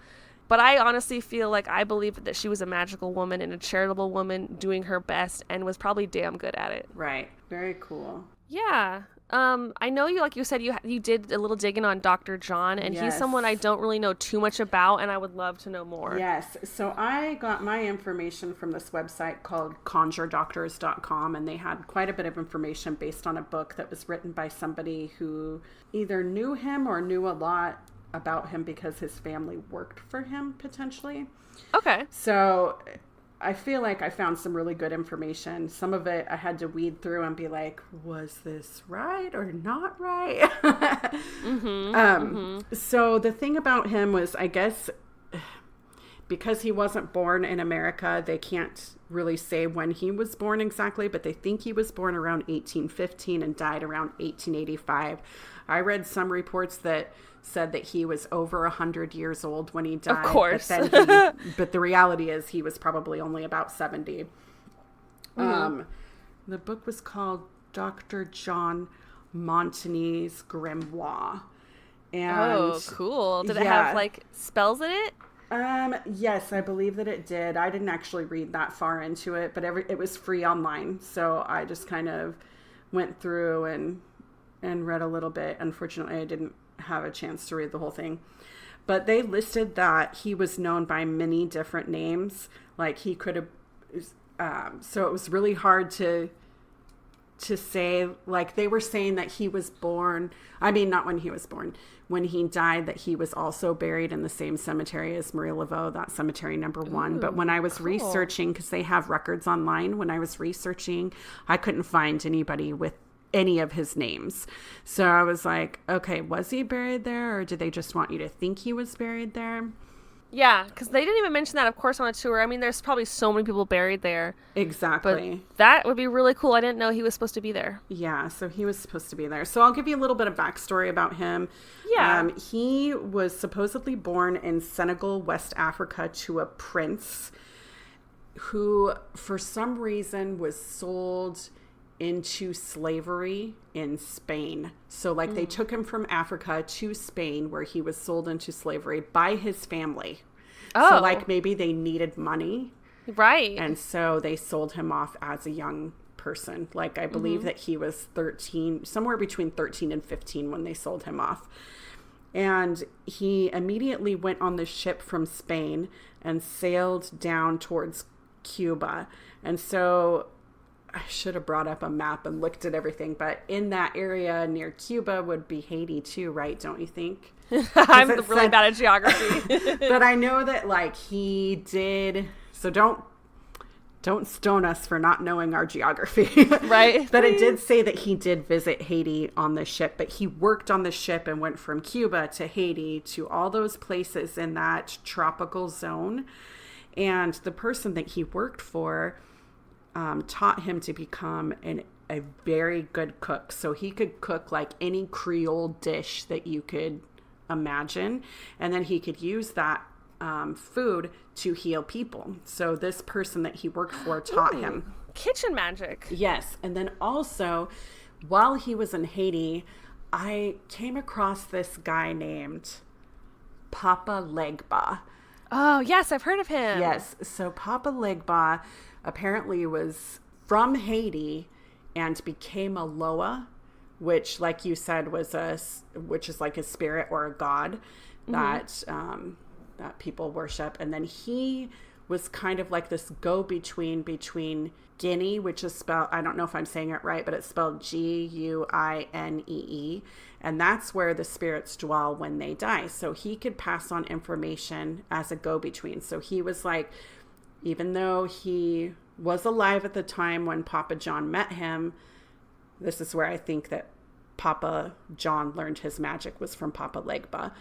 But I honestly feel like I believe that she was a magical woman and a charitable woman doing her best and was probably damn good at it. Right. Very cool. Yeah. I know you, like you said, you did a little digging on Dr. John, and he's someone I don't really know too much about, and I would love to know more. Yes. So I got my information from this website called conjuredoctors.com, and they had quite a bit of information based on a book that was written by somebody who either knew him or knew a lot about him because his family worked for him, potentially. Okay. So I feel like I found some really good information. Some of it I had to weed through and be like, was this right or not right? So the thing about him was, I guess, because he wasn't born in America, they can't really say when he was born exactly, but they think he was born around 1815 and died around 1885. I read some reports that said that he was over 100 years old when he died. Of course. But the reality is he was probably only about 70. The book was called Dr. John Montigny's Grimoire. And cool. Did it have, like, spells in it? Yes, I believe that it did. I didn't actually read that far into it, but it was free online. So I just kind of went through and read a little bit. Unfortunately, I didn't have a chance to read the whole thing. But they listed that he was known by many different names. Like, he could have... so it was really hard to say, like, they were saying that he was born, I mean, not when he was born, when he died, that he was also buried in the same cemetery as Marie Laveau, that cemetery #1. But when I was researching, because they have records online, when I was researching, I couldn't find anybody with any of his names. So I was like, okay, was he buried there, or did they just want you to think he was buried there? Yeah, because they didn't even mention that, of course, on a tour. I mean, there's probably so many people buried there. Exactly. But that would be really cool. I didn't know he was supposed to be there. Yeah, so he was supposed to be there. So I'll give you a little bit of backstory about him. Yeah. He was supposedly born in Senegal, West Africa, to a prince who, for some reason, was sold into slavery in Spain. So, like, they took him from Africa to Spain, where he was sold into slavery by his family. Oh. So, like, maybe they needed money. Right. And so they sold him off as a young person. Like, I believe that he was 13, somewhere between 13 and 15 when they sold him off. And he immediately went on the ship from Spain and sailed down towards Cuba. And so I should have brought up a map and looked at everything, but in that area near Cuba would be Haiti too, right? Don't you think? I'm really bad at geography. But I know that, like, he did, so don't stone us for not knowing our geography. Right. But it did say that he did visit Haiti on the ship, but he worked on the ship and went from Cuba to Haiti to all those places in that tropical zone. And the person that he worked for taught him to become a very good cook. So he could cook like any Creole dish that you could imagine. And then he could use that food to heal people. So this person that he worked for taught him. Kitchen magic. Yes. And then also, while he was in Haiti, I came across this guy named Papa Legba. Oh, yes, I've heard of him. Yes. So Papa Legba apparently was from Haiti and became a Loa, which, like you said, which is like a spirit or a god that people worship. And then he was kind of like this go-between between Guinea, which is spelled, I don't know if I'm saying it right, but it's spelled Guinee. And that's where the spirits dwell when they die. So he could pass on information as a go-between. So he was like, even though he was alive at the time when Papa John met him, this is where I think that Papa John learned his magic was from Papa Legba.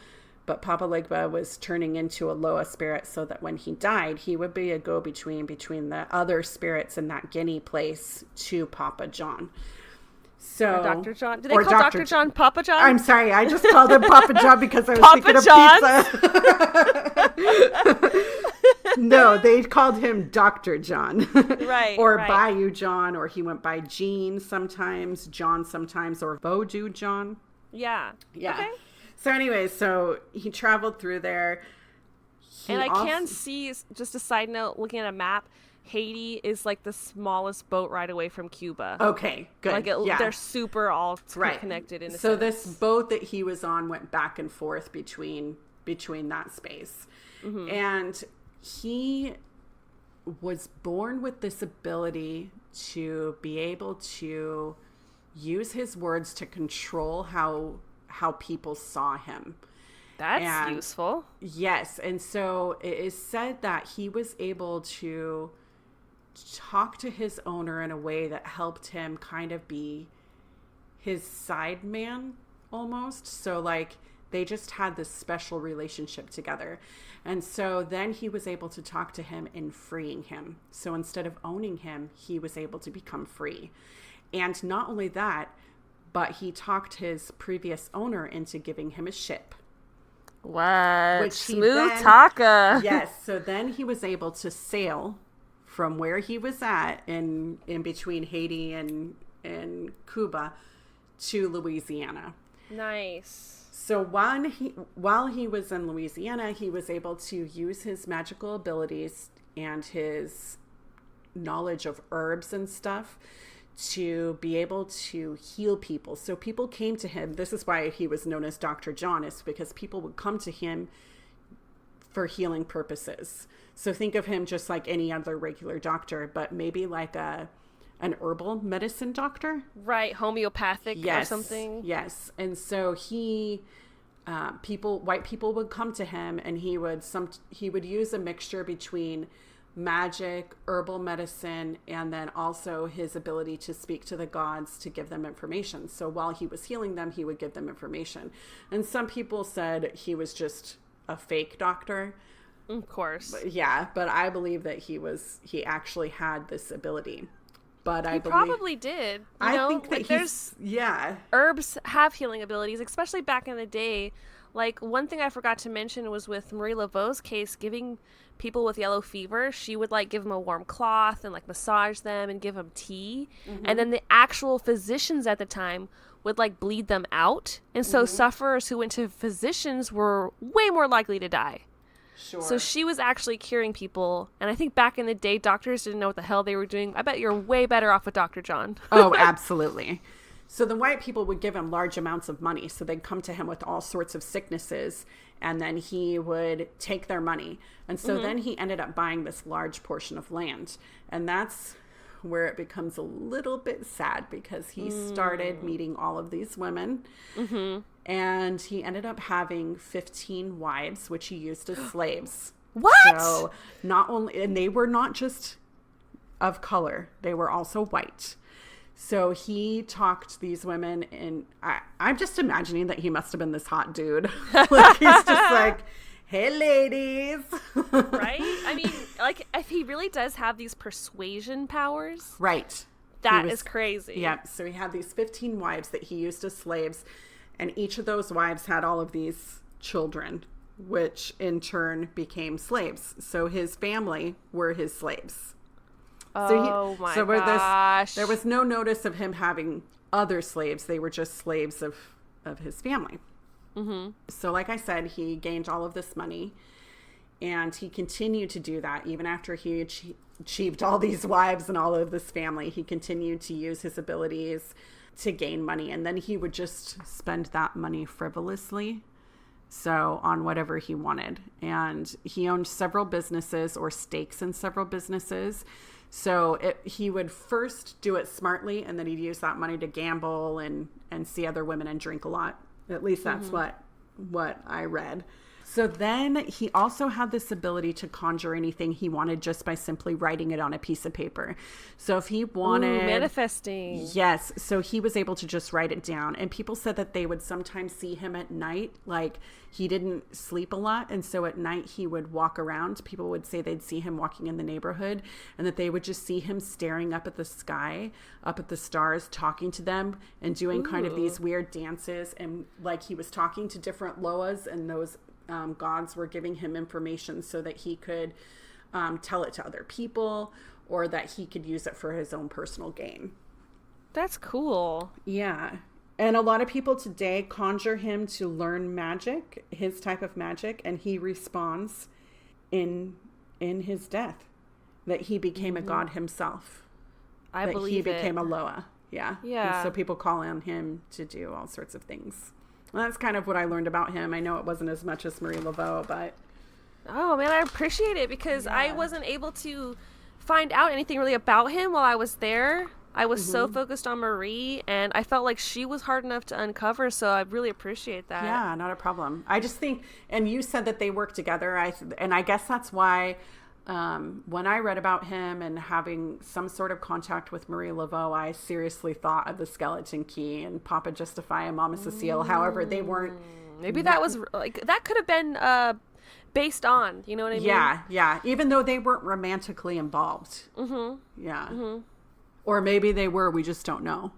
But Papa Legba was turning into a Loa spirit so that when he died, he would be a go-between between the other spirits in that Guinea place to Papa John. So, or Dr. John. Did they call Dr. John Papa John? I'm sorry. I just called him Papa John because I was Papa thinking of John's? pizza. No, they called him Dr. John. Right. Or right. Bayou John, or he went by Jean sometimes, John sometimes, or Voudou John. Yeah. Yeah. Okay. So anyway, so he traveled through there. And I can see, just a side note, looking at a map, Haiti is like the smallest boat ride away from Cuba. Okay, good. Like they're super all connected in a So sense. this boat that he was on went back and forth between that space. Mm-hmm. And he was born with this ability to be able to use his words to control how people saw him. That's useful. Yes. And so it is said that he was able to talk to his owner in a way that helped him kind of be his side man almost. So like they just had this special relationship together. And so then he was able to talk to him in freeing him. So instead of owning him, he was able to become free. And not only that, but he talked his previous owner into giving him a ship. What? Which Smooth talker. Yes. So then he was able to sail from where he was at in between Haiti and Cuba to Louisiana. Nice. So while he was in Louisiana, he was able to use his magical abilities and his knowledge of herbs and stuff to be able to heal people. So people came to him. This is why he was known as Dr. John, is because people would come to him for healing purposes. So think of him just like any other regular doctor, but maybe like an herbal medicine doctor. Right, homeopathic or something. Yes. And so white people would come to him, and he would use a mixture between magic, herbal medicine, and then also his ability to speak to the gods to give them information. So while he was healing them, he would give them information. And some people said he was just a fake doctor. Of course. But I believe that he actually had this ability. But I believe probably did. I think that there's herbs have healing abilities, especially back in the day. Like, one thing I forgot to mention was with Marie Laveau's case, giving people with yellow fever, she would like give them a warm cloth and like massage them and give them tea. Mm-hmm. And then the actual physicians at the time would like bleed them out. And so sufferers who went to physicians were way more likely to die. Sure. So she was actually curing people. And I think back in the day, doctors didn't know what the hell they were doing. I bet you're way better off with Dr. John. Oh, absolutely. So the white people would give him large amounts of money. So they'd come to him with all sorts of sicknesses, and then he would take their money. And so then he ended up buying this large portion of land. And that's where it becomes a little bit sad, because he started meeting all of these women. Mm-hmm. And he ended up having 15 wives, which he used as slaves. What? So and they were not just of color, they were also white. So he talked these women, and I'm just imagining that he must have been this hot dude. Like, he's just like, hey, ladies. Right? I mean, like, if he really does have these persuasion powers. Right. That is crazy. Yeah. So he had these 15 wives that he used as slaves, and each of those wives had all of these children, which in turn became slaves. So his family were his slaves. Oh my gosh. There was no notice of him having other slaves. They were just slaves of his family. Mm-hmm. So like I said, he gained all of this money, and he continued to do that even after he achieved all these wives and all of this family. He continued to use his abilities to gain money, and then he would just spend that money frivolously. So on whatever he wanted. And he owned several businesses, or stakes in several businesses. So he would first do it smartly, and then he'd use that money to gamble and see other women and drink a lot. At least that's what I read. So then he also had this ability to conjure anything he wanted just by simply writing it on a piece of paper. So if he wanted... manifesting. Yes. So he was able to just write it down. And people said that they would sometimes see him at night. Like, he didn't sleep a lot. And so at night he would walk around. People would say they'd see him walking in the neighborhood, and that they would just see him staring up at the sky, up at the stars, talking to them and doing kind of these weird dances. And like, he was talking to different Loas, and those... gods were giving him information so that he could tell it to other people, or that he could use it for his own personal gain. That's cool. Yeah. And a lot of people today conjure him to learn magic, his type of magic, and he responds in his death that he became a god himself. I believe he became a Loa. Yeah. Yeah. And so people call on him to do all sorts of things. Well, that's kind of what I learned about him. I know it wasn't as much as Marie Laveau, but... Oh, man, I appreciate it because I wasn't able to find out anything really about him while I was there. I was so focused on Marie, and I felt like she was hard enough to uncover, so I really appreciate that. Yeah, not a problem. I just think, and you said that they work together, and I guess that's why when I read about him and having some sort of contact with Marie Laveau, I seriously thought of the Skeleton Key and Papa Justify and Mama Cecile. However, they weren't... Maybe that was, like, that could have been based on, you know what I mean? Yeah. Even though they weren't romantically involved. Yeah. Or maybe they were, we just don't know.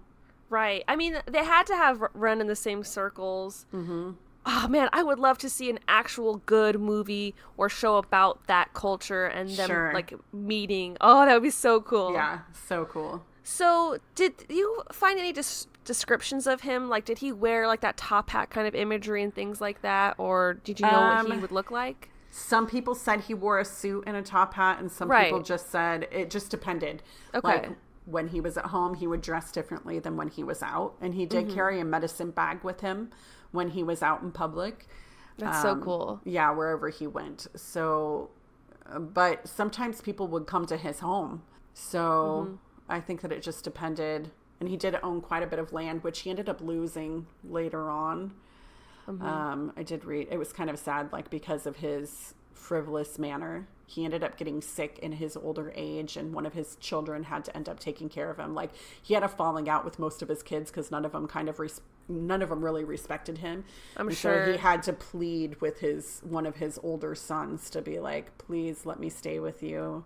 Right. I mean, they had to have run in the same circles. Oh, man, I would love to see an actual good movie or show about that culture and them, like, meeting. Oh, that would be so cool. Yeah, so cool. So, did you find any descriptions of him? Like, did he wear, like, that top hat kind of imagery and things like that? Or did you know what he would look like? Some people said he wore a suit and a top hat, and some people just said it just depended. Okay. Like, when he was at home, he would dress differently than when he was out. And he did carry a medicine bag with him when he was out in public. That's so cool. Yeah, wherever he went. So, but sometimes people would come to his home. So I think that it just depended. And he did own quite a bit of land, which he ended up losing later on. I did read, it was kind of sad, like, because of his frivolous manner. He ended up getting sick in his older age, and one of his children had to end up taking care of him. Like, he had a falling out with most of his kids because none of them really respected him. I'm sure. So he had to plead with one of his older sons to be like, please let me stay with you.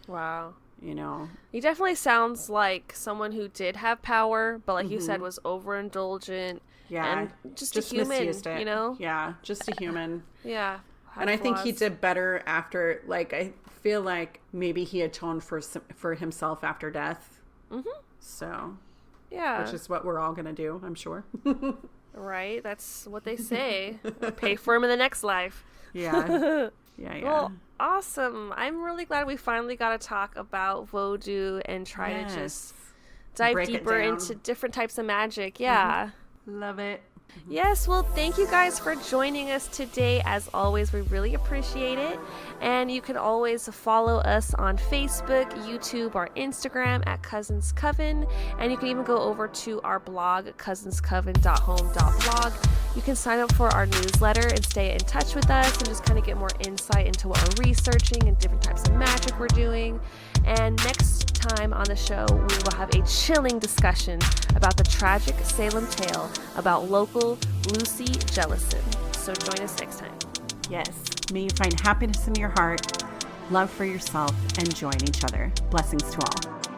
Wow. You know, he definitely sounds like someone who did have power, but like you said, was overindulgent. Yeah, and just a human, you know. Yeah, just a human. Yeah. And I think he did better after, like, I feel like maybe he atoned for himself after death. So, yeah. Which is what we're all going to do, I'm sure. Right? That's what they say. Pay for him in the next life. Yeah. Well, awesome. I'm really glad we finally got to talk about Voudou and try to just dive deeper into different types of magic. Yeah. Love it. Yes, well, thank you guys for joining us today. As always, we really appreciate it. And you can always follow us on Facebook, YouTube, or Instagram at Cousins Coven. And you can even go over to our blog, cousinscoven.home.blog. You can sign up for our newsletter and stay in touch with us and just kind of get more insight into what we're researching and different types of magic we're doing. And next time on the show, we will have a chilling discussion about the tragic Salem tale about local Lucy Jellison. So join us next time. Yes. May you find happiness in your heart, love for yourself, and joy in each other. Blessings to all.